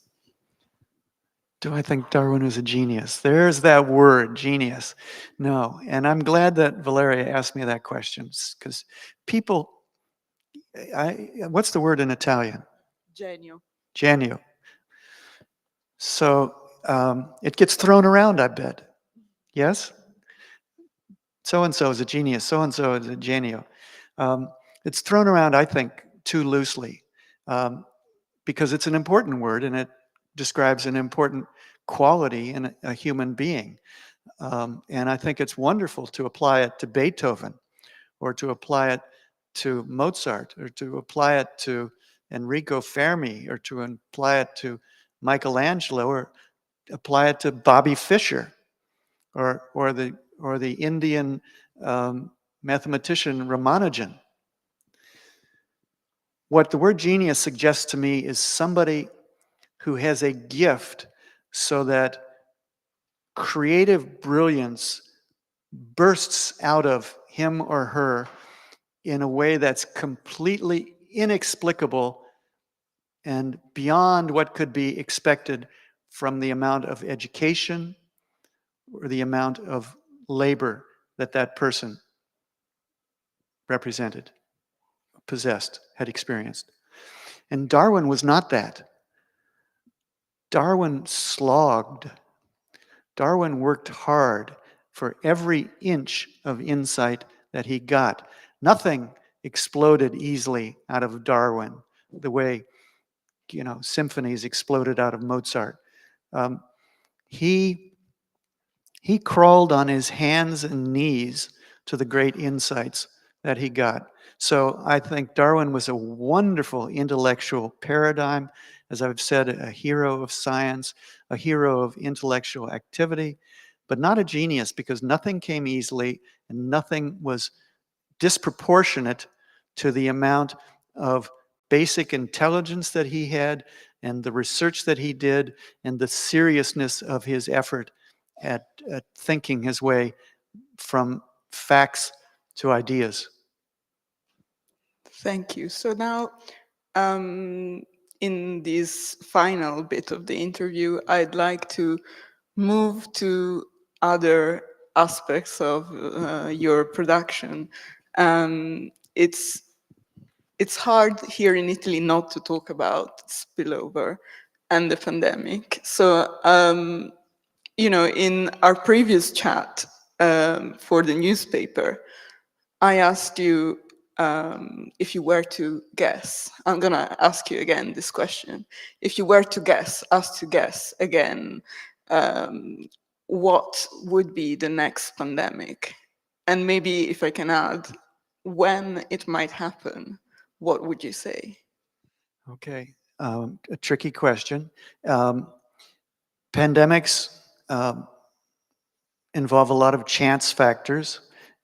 Do I think Darwin was a genius? There's that word, genius. No, and I'm glad that Valeria asked me that question, because people, what's the word in Italian? Genio. Genio. So it gets thrown around, I bet. Yes? So-and-so is a genius, so-and-so is a genio. It's thrown around, I think, too loosely, because it's an important word and it describes an important quality in a human being. And I think it's wonderful to apply it to Beethoven, or to apply it to Mozart, or to apply it to Enrico Fermi, or to apply it to Michelangelo, or apply it to Bobby Fischer, or the Indian mathematician Ramanujan. What the word genius suggests to me is somebody who has a gift so that creative brilliance bursts out of him or her in a way that's completely inexplicable and beyond what could be expected from the amount of education or the amount of labor that that person represented, possessed, had experienced. And Darwin was not that. Darwin slogged. Darwin worked hard for every inch of insight that he got. Nothing exploded easily out of Darwin the way, symphonies exploded out of Mozart. He crawled on his hands and knees to the great insights that he got. So I think Darwin was a wonderful intellectual paradigm, as I've said, a hero of science, a hero of intellectual activity, but not a genius, because nothing came easily and nothing was disproportionate to the amount of basic intelligence that he had and the research that he did and the seriousness of his effort at thinking his way from facts to ideas. Thank you. So now, in this final bit of the interview, I'd like to move to other aspects of your production. It's hard here in Italy not to talk about Spillover. and the pandemic. So, in our previous chat for the newspaper, I asked you if you were to guess. I'm gonna ask you again this question. If you were to guess, asked to guess again, what would be the next pandemic? And maybe if I can add, when it might happen, what would you say? Okay, a tricky question. Pandemics involve a lot of chance factors,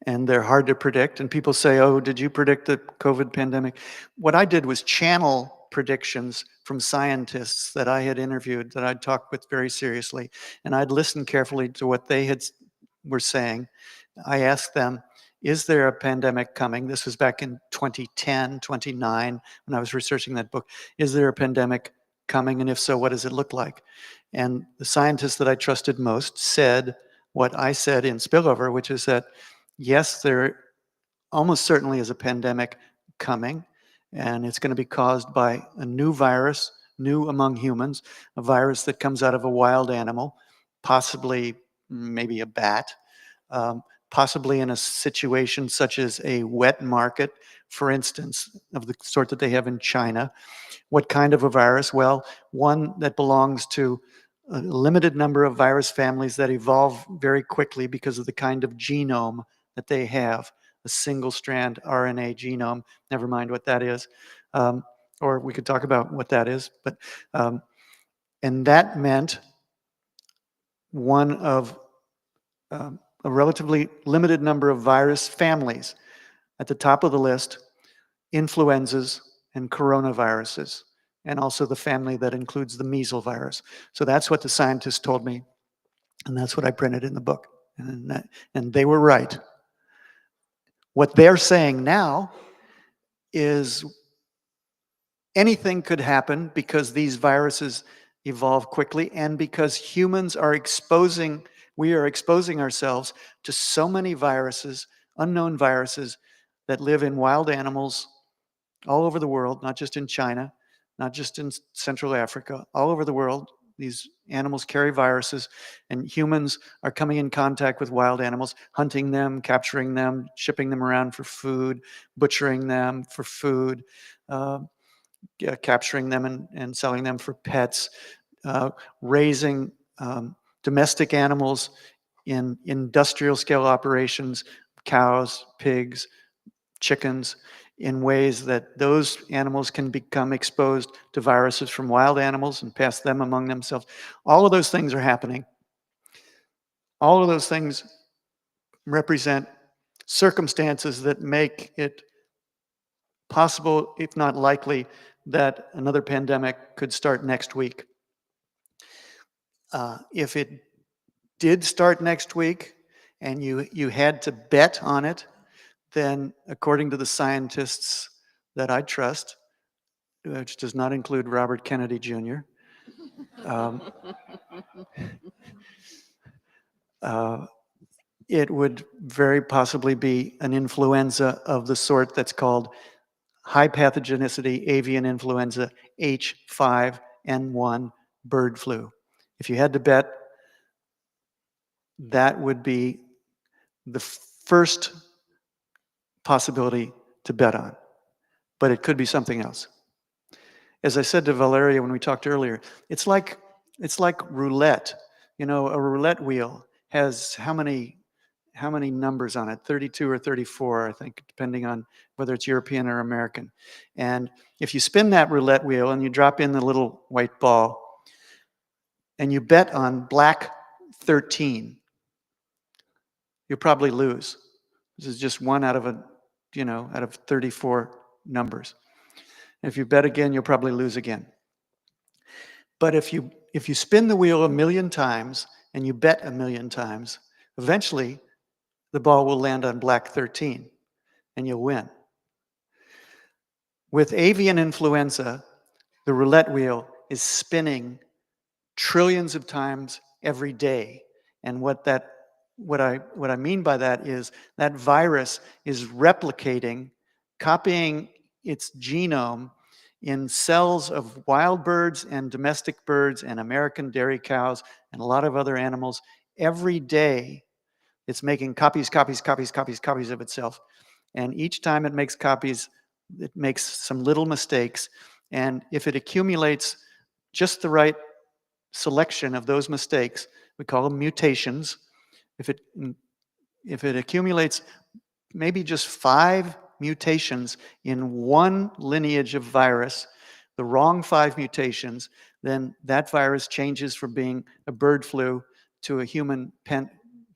and they're hard to predict. And people say, oh, did you predict the COVID pandemic? What I did was channel predictions from scientists that I had interviewed, that I'd talked with very seriously, and I'd listen carefully to what they were saying. I asked them, is there a pandemic coming? This was back in 2010, 2009, when I was researching that book. Is there a pandemic coming? And if so, what does it look like? And the scientists that I trusted most said what I said in Spillover, which is that, yes, there almost certainly is a pandemic coming, and it's going to be caused by a new virus, new among humans, a virus that comes out of a wild animal, possibly maybe a bat, possibly in a situation such as a wet market, for instance, of the sort that they have in China. What kind of a virus? Well, one that belongs to a limited number of virus families that evolve very quickly because of the kind of genome that they have, a single-strand RNA genome, never mind what that is. Or we could talk about what that is. But and that meant one of a relatively limited number of virus families. At the top of the list, influenzas and coronaviruses, and also the family that includes the measles virus. So that's what the scientists told me, and that's what I printed in the book. And they were right. What they're saying now is anything could happen because these viruses evolve quickly, and because humans are we are exposing ourselves to so many viruses, unknown viruses, that live in wild animals all over the world, not just in China, not just in Central Africa, all over the world. These animals carry viruses, and humans are coming in contact with wild animals, hunting them, capturing them, shipping them around for food, butchering them for food, capturing them and selling them for pets, raising domestic animals in industrial scale operations, cows, pigs, chickens, in ways that those animals can become exposed to viruses from wild animals and pass them among themselves. All of those things are happening. All of those things represent circumstances that make it possible, if not likely, that another pandemic could start next week. If it did start next week and you had to bet on it, then according to the scientists that I trust, which does not include Robert Kennedy Jr., it would very possibly be an influenza of the sort that's called high pathogenicity avian influenza H5N1 bird flu. If you had to bet, that would be the first possibility to bet on, but it could be something else. As I said to Valeria when we talked earlier, it's like roulette. You know, a roulette wheel has how many numbers on it? 32 or 34, I think, depending on whether it's European or American. And if you spin that roulette wheel and you drop in the little white ball and you bet on black 13, you'll probably lose. This is just one out of 34 numbers. And if you bet again, you'll probably lose again. But if you spin the wheel 1,000,000 times and you bet 1,000,000 times, eventually the ball will land on black 13 and you'll win. With avian influenza, the roulette wheel is spinning trillions of times every day. And what I mean by that is that virus is replicating, copying its genome in cells of wild birds and domestic birds and American dairy cows and a lot of other animals. Every day, it's making copies of itself. And each time it makes copies, it makes some little mistakes. And if it accumulates just the right selection of those mistakes, we call them mutations. If it accumulates maybe just 5 mutations in one lineage of virus, the wrong 5 mutations, then that virus changes from being a bird flu to a human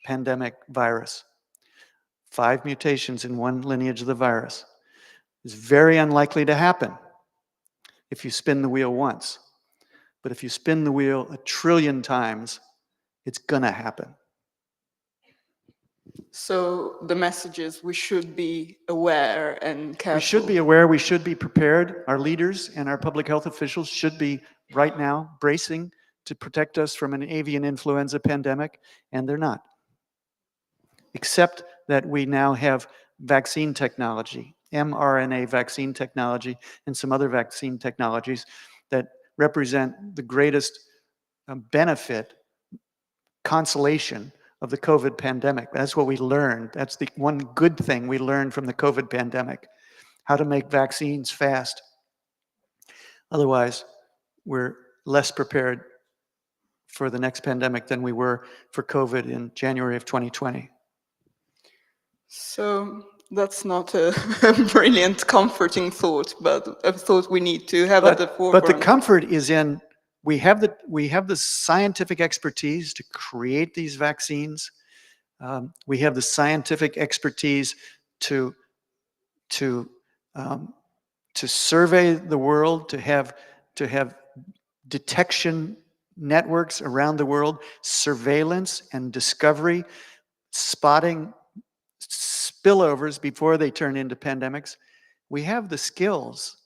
pandemic virus. 5 mutations in one lineage of the virus. It's very unlikely to happen if you spin the wheel once. But if you spin the wheel 1 trillion times, it's gonna happen. So the message is we should be aware and careful. We should be aware, we should be prepared. Our leaders and our public health officials should be right now bracing to protect us from an avian influenza pandemic, and they're not. Except that we now have vaccine technology, mRNA vaccine technology, and some other vaccine technologies that represent the greatest benefit, consolation of the COVID pandemic. That's what we learned. That's the one good thing we learned from the COVID pandemic, how to make vaccines fast. Otherwise, we're less prepared for the next pandemic than we were for COVID in January of 2020. So that's not a brilliant, comforting thought, but a thought we need to have at the forefront. But the comfort is in we have the scientific expertise to create these vaccines. We have the scientific expertise to survey the world, to have detection networks around the world, surveillance and discovery, spotting spillovers before they turn into pandemics. We have the skills,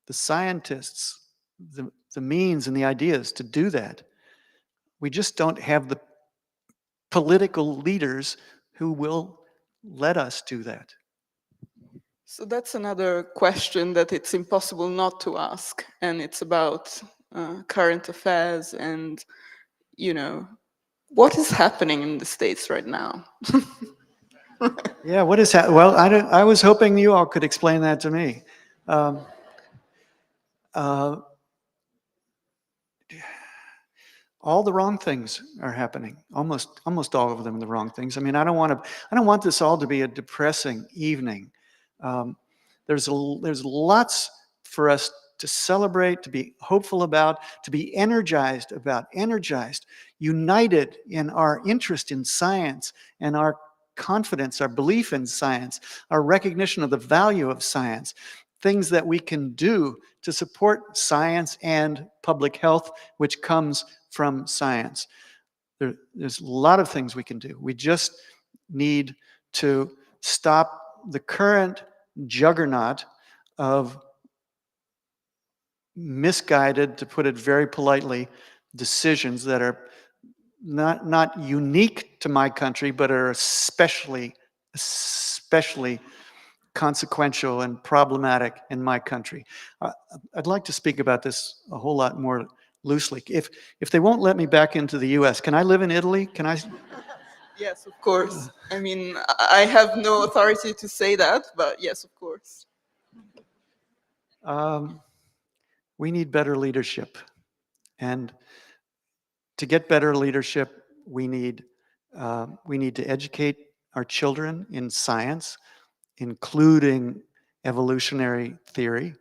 the scientists, the means and the ideas to do that. We just don't have the political leaders who will let us do that. So that's another question that it's impossible not to ask, and it's about current affairs and, what is happening in the States right now? Yeah, what is that? Well, I was hoping you all could explain that to me. All the wrong things are happening. Almost all of them are the wrong things. I mean, I don't want this all to be a depressing evening. There's lots for us to celebrate, to be hopeful about, to be energized about, united in our interest in science and our confidence, our belief in science, our recognition of the value of science, things that we can do to support science and public health, which comes from science. There's a lot of things we can do. We just need to stop the current juggernaut of misguided, to put it very politely, decisions that are not unique to my country, but are especially consequential and problematic in my country. I'd like to speak about this a whole lot more loosely. If they won't let me back into the US, can I live in Italy? Can I? Yes, of course. I mean, I have no authority to say that, but yes, of course. We need better leadership. And to get better leadership, we need to educate our children in science, including evolutionary theory,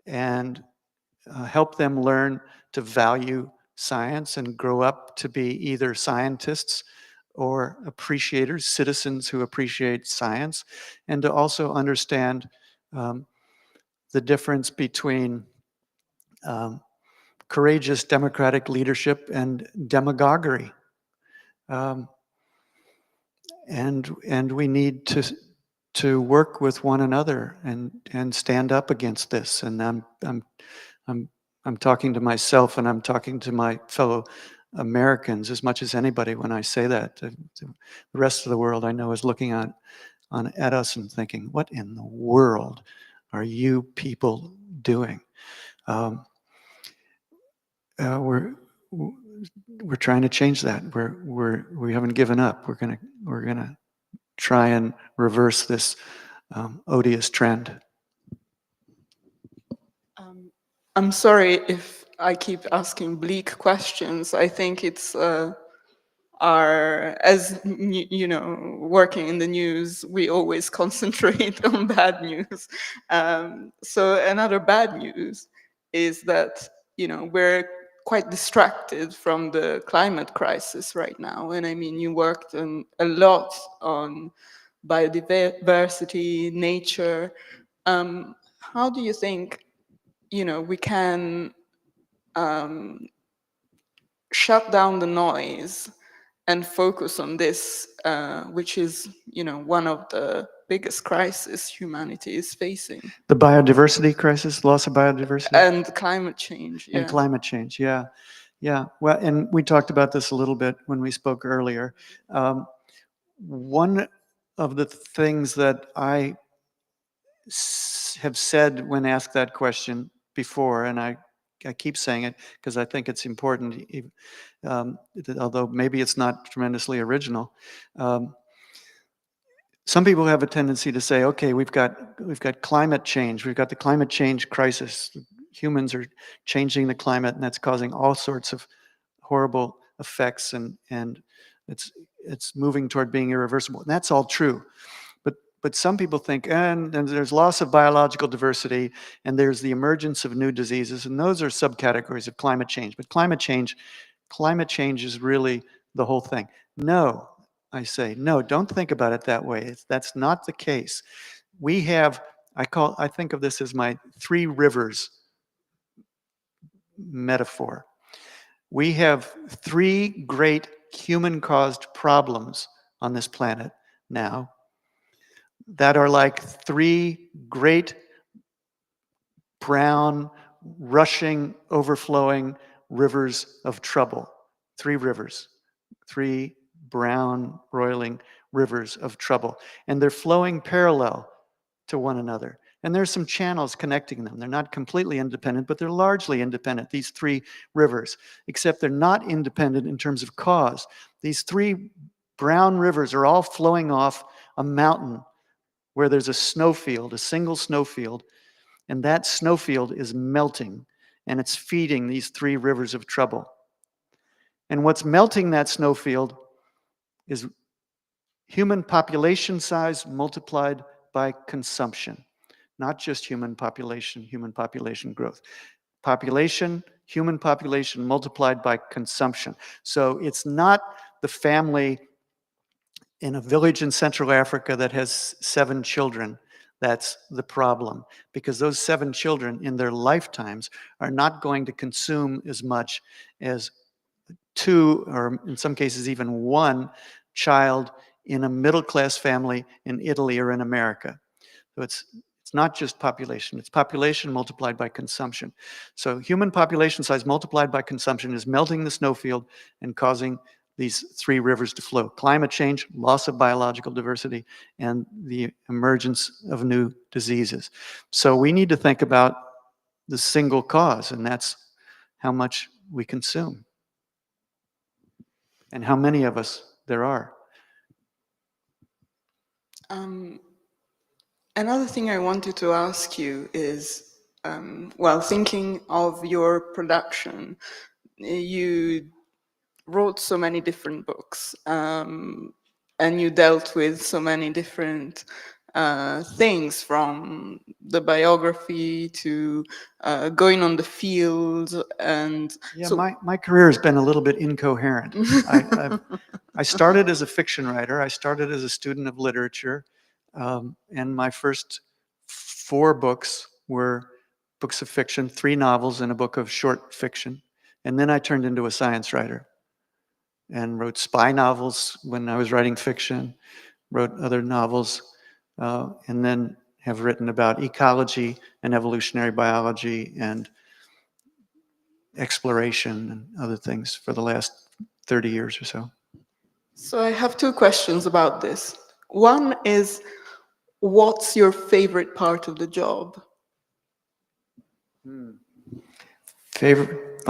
and help them learn to value science and grow up to be either scientists or appreciators, citizens who appreciate science, and to also understand the difference between courageous democratic leadership and demagoguery. And we need to work with one another and stand up against this. And I'm talking to myself, and I'm talking to my fellow Americans as much as anybody when I say that. The rest of the world I know is looking at us and thinking, what in the world are you people doing. We're trying to change that. We haven't given up. We're gonna try and reverse this odious trend. I'm sorry if I keep asking bleak questions. I think it's working in the news, we always concentrate on bad news. So another bad news is that, we're quite distracted from the climate crisis right now. And I mean, you worked a lot on biodiversity, nature. How do you think, we can shut down the noise and focus on this, which is, one of the biggest crises humanity is facing? The biodiversity crisis, loss of biodiversity? And climate change, yeah. And climate change, yeah. Yeah, well, and we talked about this a little bit when we spoke earlier. One of the things that I have said when asked that question before, and I keep saying it because I think it's important, although maybe it's not tremendously original. Some people have a tendency to say, okay, we've got climate change, we've got the climate change crisis. Humans are changing the climate, and that's causing all sorts of horrible effects, and it's moving toward being irreversible. And that's all true. But some people think, and there's loss of biological diversity, and there's the emergence of new diseases, and those are subcategories of climate change. But climate change is really the whole thing. No, I say, no, don't think about it that way. That's not the case. We have, I think of this as my 3 rivers metaphor. We have 3 great human-caused problems on this planet now that are like 3 great brown, rushing, overflowing rivers of trouble. 3 rivers, 3 brown, roiling rivers of trouble. And they're flowing parallel to one another. And there's some channels connecting them. They're not completely independent, but they're largely independent, these 3 rivers, except they're not independent in terms of cause. These 3 brown rivers are all flowing off a mountain where there's a snowfield, a single snowfield, and that snowfield is melting, and it's feeding these 3 rivers of trouble. And what's melting that snowfield is human population size multiplied by consumption. Not just human population growth. Human population multiplied by consumption. So it's not the family in a village in Central Africa that has 7 children that's the problem, because those 7 children in their lifetimes are not going to consume as much as 2, or in some cases even 1 child in a middle-class family in Italy or in America. So it's not just population, it's population multiplied by consumption. So human population size multiplied by consumption is melting the snowfield and causing these 3 rivers to flow. Climate change, loss of biological diversity, and the emergence of new diseases. So we need to think about the single cause, and that's how much we consume and how many of us there are. Another thing I wanted to ask you is, while thinking of your production, you wrote so many different books, and you dealt with so many different things, from the biography to going on the field. And yeah, so my career has been a little bit incoherent. I started as a fiction writer. I started as a student of literature, and my first 4 books were books of fiction, 3 novels and a book of short fiction. And then I turned into a science writer and wrote spy novels when I was writing fiction, wrote other novels, and then have written about ecology and evolutionary biology and exploration and other things for the last 30 years or so. So I have 2 questions about this. One is, what's your favorite part of the job? My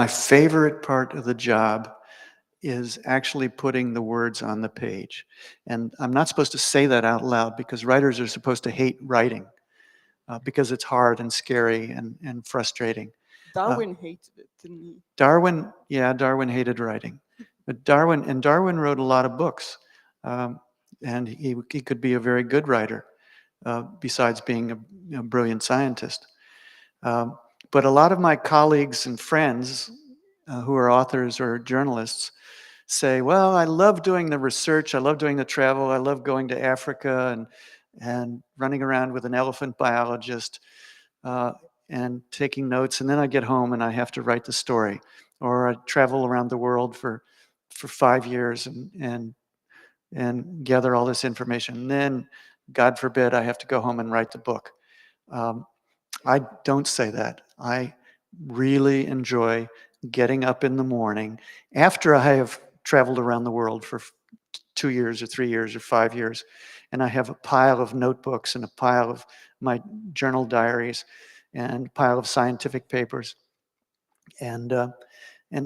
favorite part of the job is actually putting the words on the page. And I'm not supposed to say that out loud because writers are supposed to hate writing because it's hard and scary and frustrating. Darwin hated it, didn't he? Darwin hated writing. But Darwin wrote a lot of books. And he could be a very good writer, besides being a brilliant scientist. But a lot of my colleagues and friends who are authors or journalists say, well, I love doing the research, I love doing the travel, I love going to Africa and running around with an elephant biologist and taking notes, and then I get home and I have to write the story. Or I travel around the world for 5 years and gather all this information. And then, God forbid, I have to go home and write the book. I don't say that. I really enjoy getting up in the morning after I have traveled around the world for 2 years or 3 years or 5 years, and I have a pile of notebooks and a pile of my journal diaries and a pile of scientific papers, and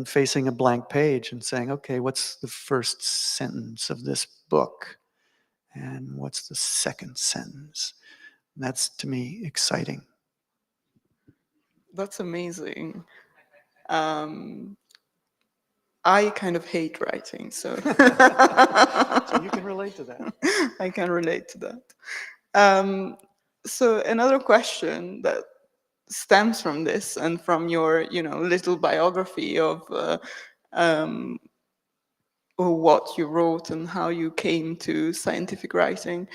facing a blank page and saying, okay, what's the first sentence of this book? And what's the second sentence? And that's, to me, exciting. That's amazing. I kind of hate writing, so. So you can relate to that. I can relate to that. So another question that stems from this and from your, little biography of what you wrote and how you came to scientific writing.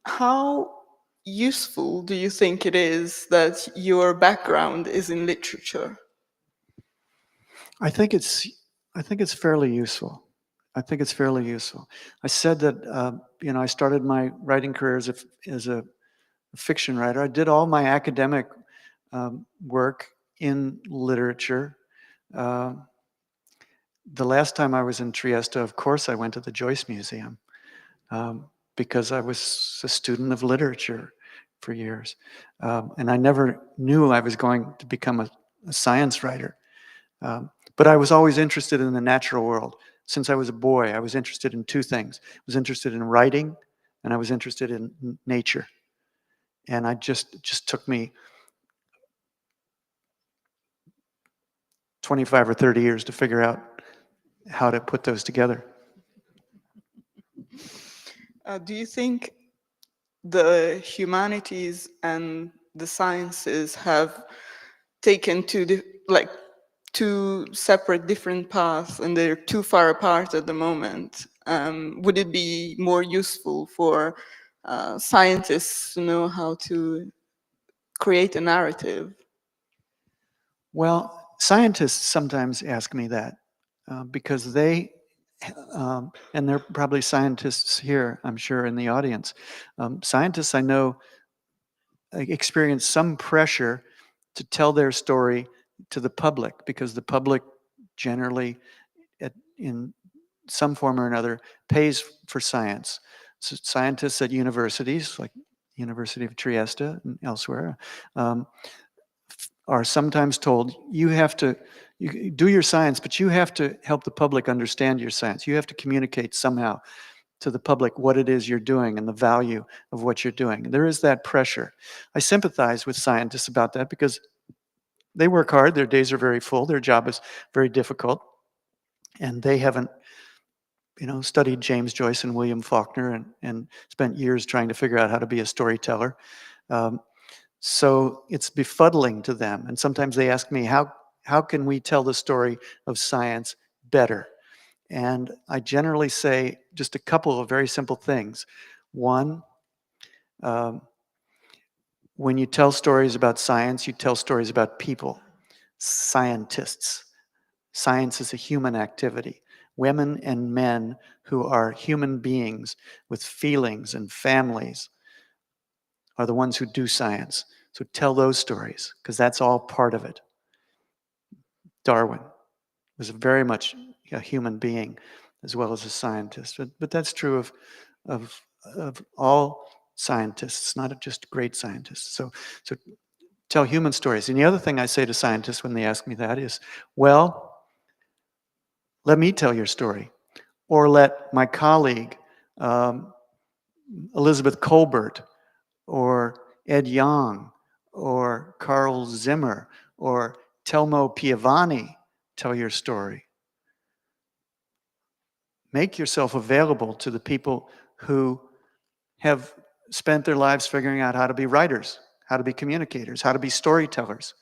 How useful do you think it is that your background is in literature? I think it's fairly useful. I said that I started my writing career as a fiction writer. I did all my academic work in literature. The last time I was in Trieste, of course, I went to the Joyce Museum because I was a student of literature for years. And I never knew I was going to become a science writer. But I was always interested in the natural world. Since I was a boy, I was interested in two things. I was interested in writing, and I was interested in nature. And it just took me 25 or 30 years to figure out how to put those together. Do you think the humanities and the sciences have taken two separate different paths and they're too far apart at the moment? Would it be more useful for scientists to know how to create a narrative? Well, scientists sometimes ask me that because they, and there are probably scientists here, I'm sure, in the audience. Scientists I know experience some pressure to tell their story to the public because the public generally, in some form or another, pays for science. So scientists at universities, like University of Trieste and elsewhere, are sometimes told, you do your science, but you have to help the public understand your science. You have to communicate somehow to the public what it is you're doing and the value of what you're doing. There is that pressure. I sympathize with scientists about that because they work hard, their days are very full, their job is very difficult, and they haven't studied James Joyce and William Faulkner and spent years trying to figure out how to be a storyteller. So it's befuddling to them. And sometimes they ask me, how can we tell the story of science better? And I generally say just a couple of very simple things. One, when you tell stories about science, you tell stories about people, scientists. Science is a human activity. Women and men who are human beings with feelings and families are the ones who do science. So tell those stories, because that's all part of it. Darwin was very much a human being as well as a scientist. But that's true of all scientists, not just great scientists. So tell human stories. And the other thing I say to scientists when they ask me that is, well, let me tell your story. Or let my colleague, Elizabeth Colbert, or Ed Young, or Carl Zimmer, or Telmo Piovani tell your story. Make yourself available to the people who have spent their lives figuring out how to be writers, how to be communicators, how to be storytellers.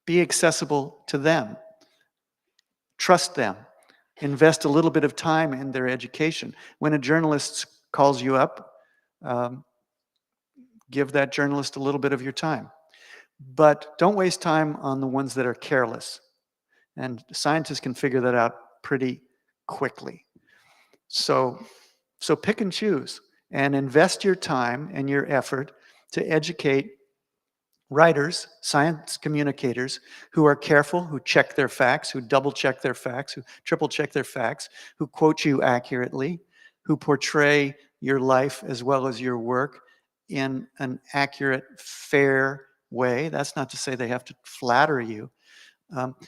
Be accessible to them. Trust them. Invest a little bit of time in their education. When a journalist calls you up, give that journalist a little bit of your time. But don't waste time on the ones that are careless. And scientists can figure that out pretty quickly. So pick and choose and invest your time and your effort to educate writers, science communicators who are careful, who check their facts, who double check their facts, who triple check their facts, who quote you accurately, who portray your life as well as your work in an accurate, fair way. That's not to say they have to flatter you.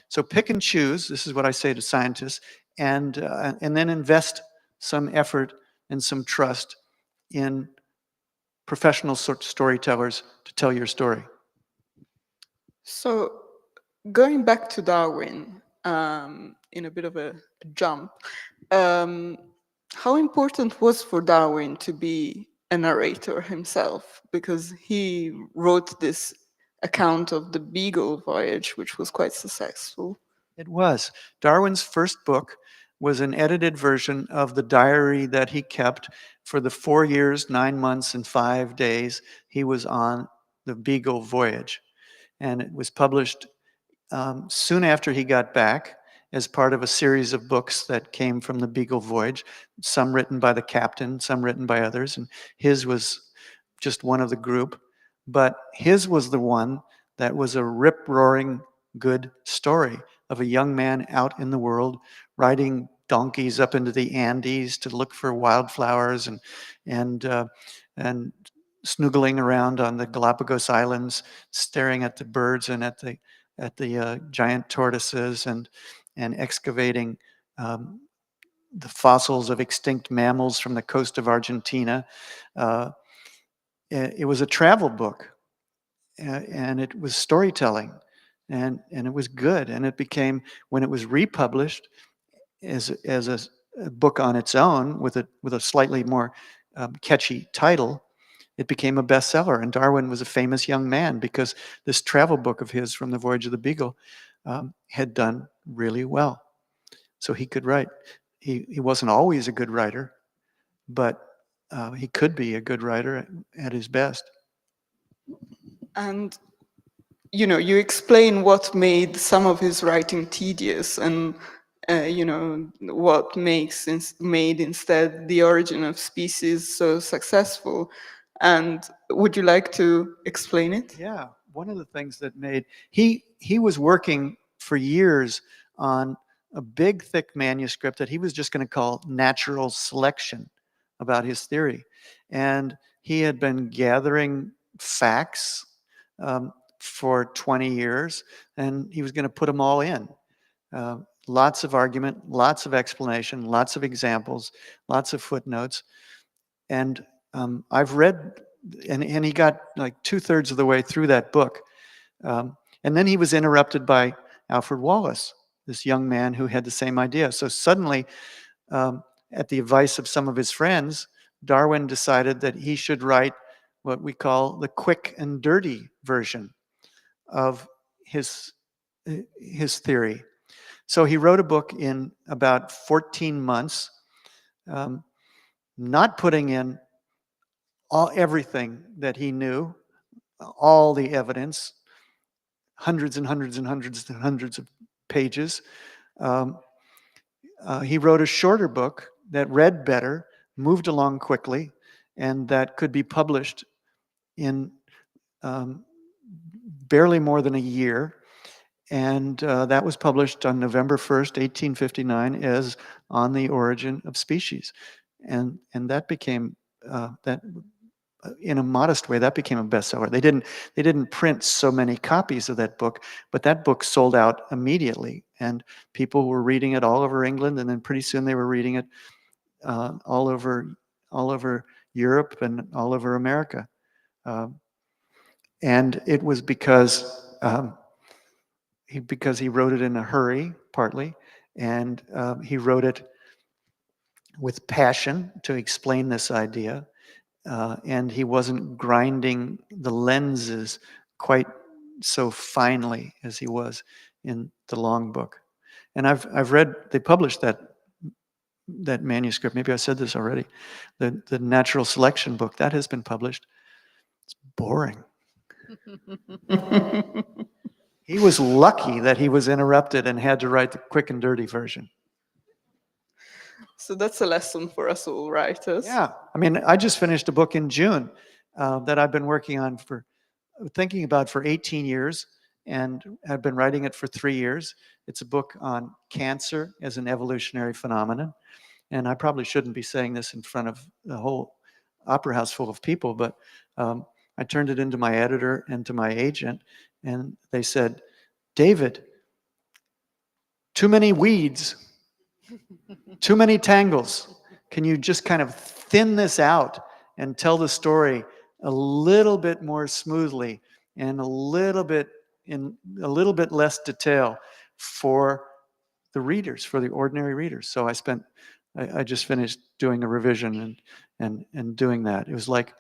So pick and choose. This is what I say to scientists, and then invest some effort and some trust in professional storytellers to tell your story. So, going back to Darwin, in a bit of a jump, how important was for Darwin to be a narrator himself? Because he wrote this account of the Beagle voyage, which was quite successful. It was. Darwin's first book was an edited version of the diary that he kept for the 4 years, 9 months, and 5 days he was on the Beagle voyage. And it was published soon after he got back as part of a series of books that came from the Beagle voyage, some written by the captain, some written by others, and his was just one of the group. But his was the one that was a rip-roaring good story of a young man out in the world riding donkeys up into the Andes to look for wildflowers and snoogling around on the Galapagos Islands, staring at the birds and at the giant tortoises and excavating the fossils of extinct mammals from the coast of Argentina. It was a travel book, and it was storytelling, and it was good. And it became, when it was republished as a book on its own with a slightly more catchy title, it became a bestseller. And Darwin was a famous young man because this travel book of his from the Voyage of the Beagle had done really well. So he could write. He wasn't always a good writer, but he could be a good writer at his best. And, you explain what made some of his writing tedious and, what made instead The Origin of Species so successful. And would you like to explain it? Yeah, one of the things that made, he was working for years on a big, thick manuscript that he was just going to call Natural Selection about his theory. And he had been gathering facts for 20 years, and he was going to put them all in. Lots of argument, lots of explanation, lots of examples, lots of footnotes. And I've read, and he got like 2/3 of the way through that book. And then he was interrupted by Alfred Wallace, this young man who had the same idea. So suddenly, at the advice of some of his friends, Darwin decided that he should write what we call the quick and dirty version of his theory. So he wrote a book in about 14 months, not putting in everything that he knew, all the evidence, hundreds and hundreds and hundreds and hundreds of pages. He wrote a shorter book that read better, moved along quickly, and that could be published in barely more than a year. And that was published on November 1st, 1859, as On the Origin of Species. And that became, in a modest way, that became a bestseller. They didn't print so many copies of that book, but that book sold out immediately, and people were reading it all over England, and then pretty soon they were reading it all over Europe and all over America. And it was because he wrote it in a hurry, partly, and he wrote it with passion to explain this idea. And he wasn't grinding the lenses quite so finely as he was in the long book. And I've read, they published that manuscript. Maybe I said this already. The natural selection book, that has been published. It's boring. He was lucky that he was interrupted and had to write the quick and dirty version. So that's a lesson for us all writers. Yeah, I mean, I just finished a book in June that I've been working on thinking about for 18 years, and have been writing it for 3 years. It's a book on cancer as an evolutionary phenomenon. And I probably shouldn't be saying this in front of the whole opera house full of people, but I turned it into my editor and to my agent, and they said, David, too many weeds, too many tangles. Can you just kind of thin this out and tell the story a little bit more smoothly and a little bit less detail for the readers, for the ordinary readers? So I just finished doing a revision and doing that. It was like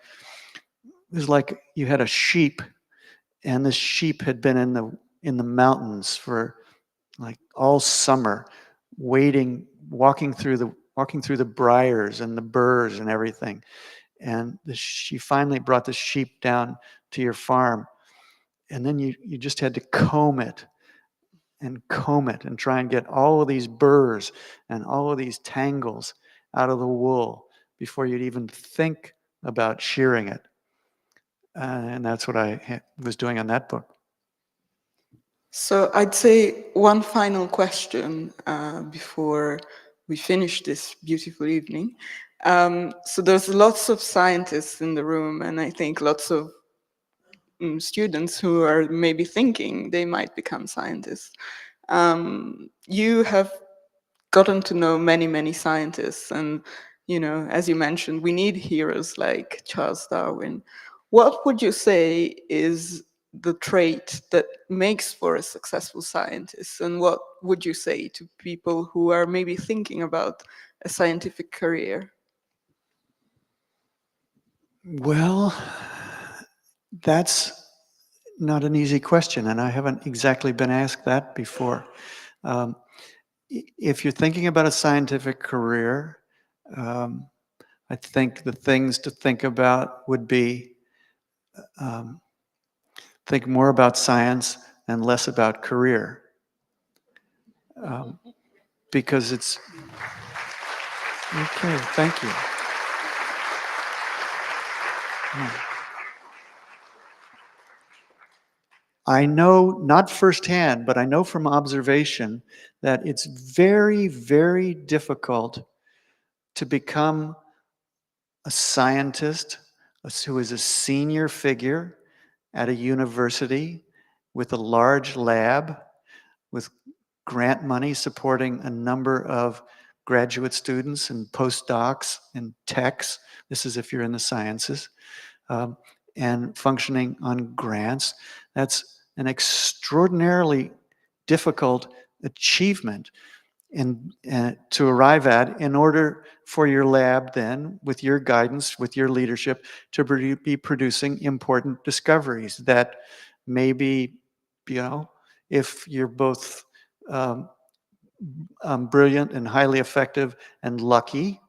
you had a sheep, and the sheep had been in the mountains for like all summer, walking through the briars and the burrs and everything. And she finally brought the sheep down to your farm, and then you just had to comb it and try and get all of these burrs and all of these tangles out of the wool before you'd even think about shearing it. And that's what I was doing on that book. So I'd say one final question before we finish this beautiful evening. So there's lots of scientists in the room, and I think lots of students who are maybe thinking they might become scientists. You have gotten to know many, many scientists, and as you mentioned, we need heroes like Charles Darwin. What would you say is the trait that makes for a successful scientist, and what would you say to people who are maybe thinking about a scientific career? Well, that's not an easy question, and I haven't exactly been asked that before. If you're thinking about a scientific career, I think the things to think about would be think more about science and less about career. Because it's... Okay, thank you. I know, not firsthand, but I know from observation that it's very, very difficult to become a scientist who is a senior figure at a university with a large lab, with grant money supporting a number of graduate students and postdocs and techs. This is if you're in the sciences, and functioning on grants. That's an extraordinarily difficult achievement and to arrive at, in order for your lab then, with your guidance, with your leadership, to be producing important discoveries that maybe, if you're both brilliant and highly effective and lucky,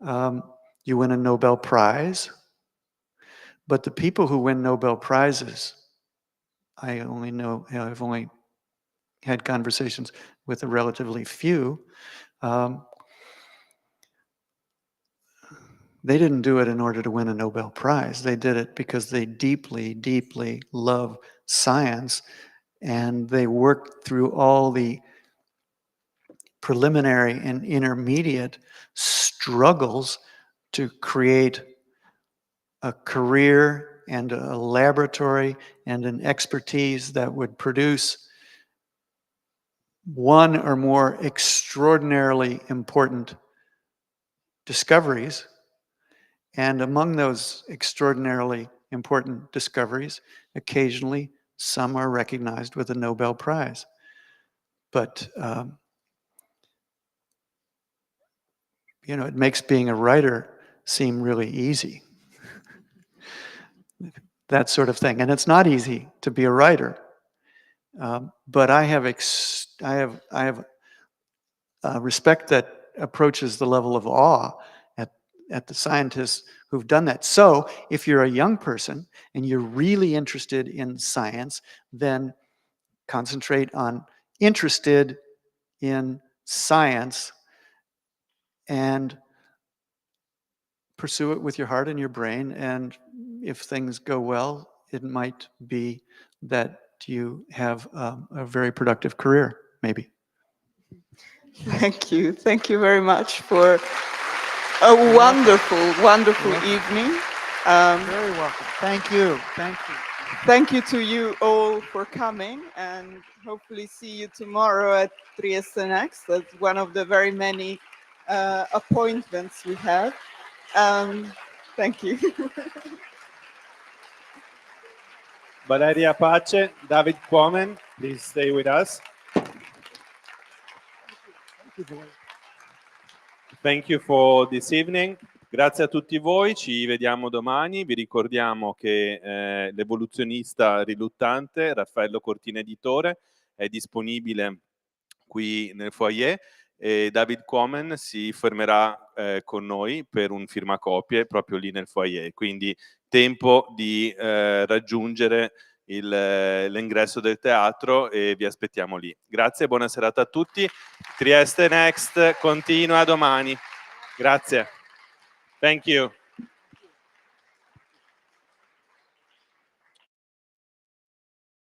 you win a Nobel Prize. But the people who win Nobel Prizes, I've only had conversations with a relatively few. They didn't do it in order to win a Nobel Prize. They did it because they deeply, deeply love science, and they worked through all the preliminary and intermediate struggles to create a career and a laboratory and an expertise that would produce one or more extraordinarily important discoveries. And among those extraordinarily important discoveries, occasionally some are recognized with a Nobel Prize. But, you know, it makes being a writer seem really easy. That sort of thing. And it's not easy to be a writer. But I have respect that approaches the level of awe at the scientists who've done that. So if you're a young person and you're really interested in science, then concentrate on interested in science and pursue it with your heart and your brain. And if things go well, it might be that you have a very productive career, maybe. Thank you. Thank you very much for a wonderful, wonderful evening. Very welcome. Thank you. Thank you. Thank you to you all for coming, and hopefully see you tomorrow at Trieste Next. That's one of the very many appointments we have. Thank you. Valeria Pace, David Quammen, please stay with us. Thank you for this evening. Grazie a tutti voi, ci vediamo domani. Vi ricordiamo che l'evoluzionista riluttante, Raffaello Cortina Editore, è disponibile qui nel foyer e David Quammen si fermerà con noi per un firmacopie proprio lì nel foyer. Quindi tempo di raggiungere l'ingresso del teatro e vi aspettiamo lì. Grazie e buona serata a tutti. Trieste Next continua domani. Grazie. Thank you.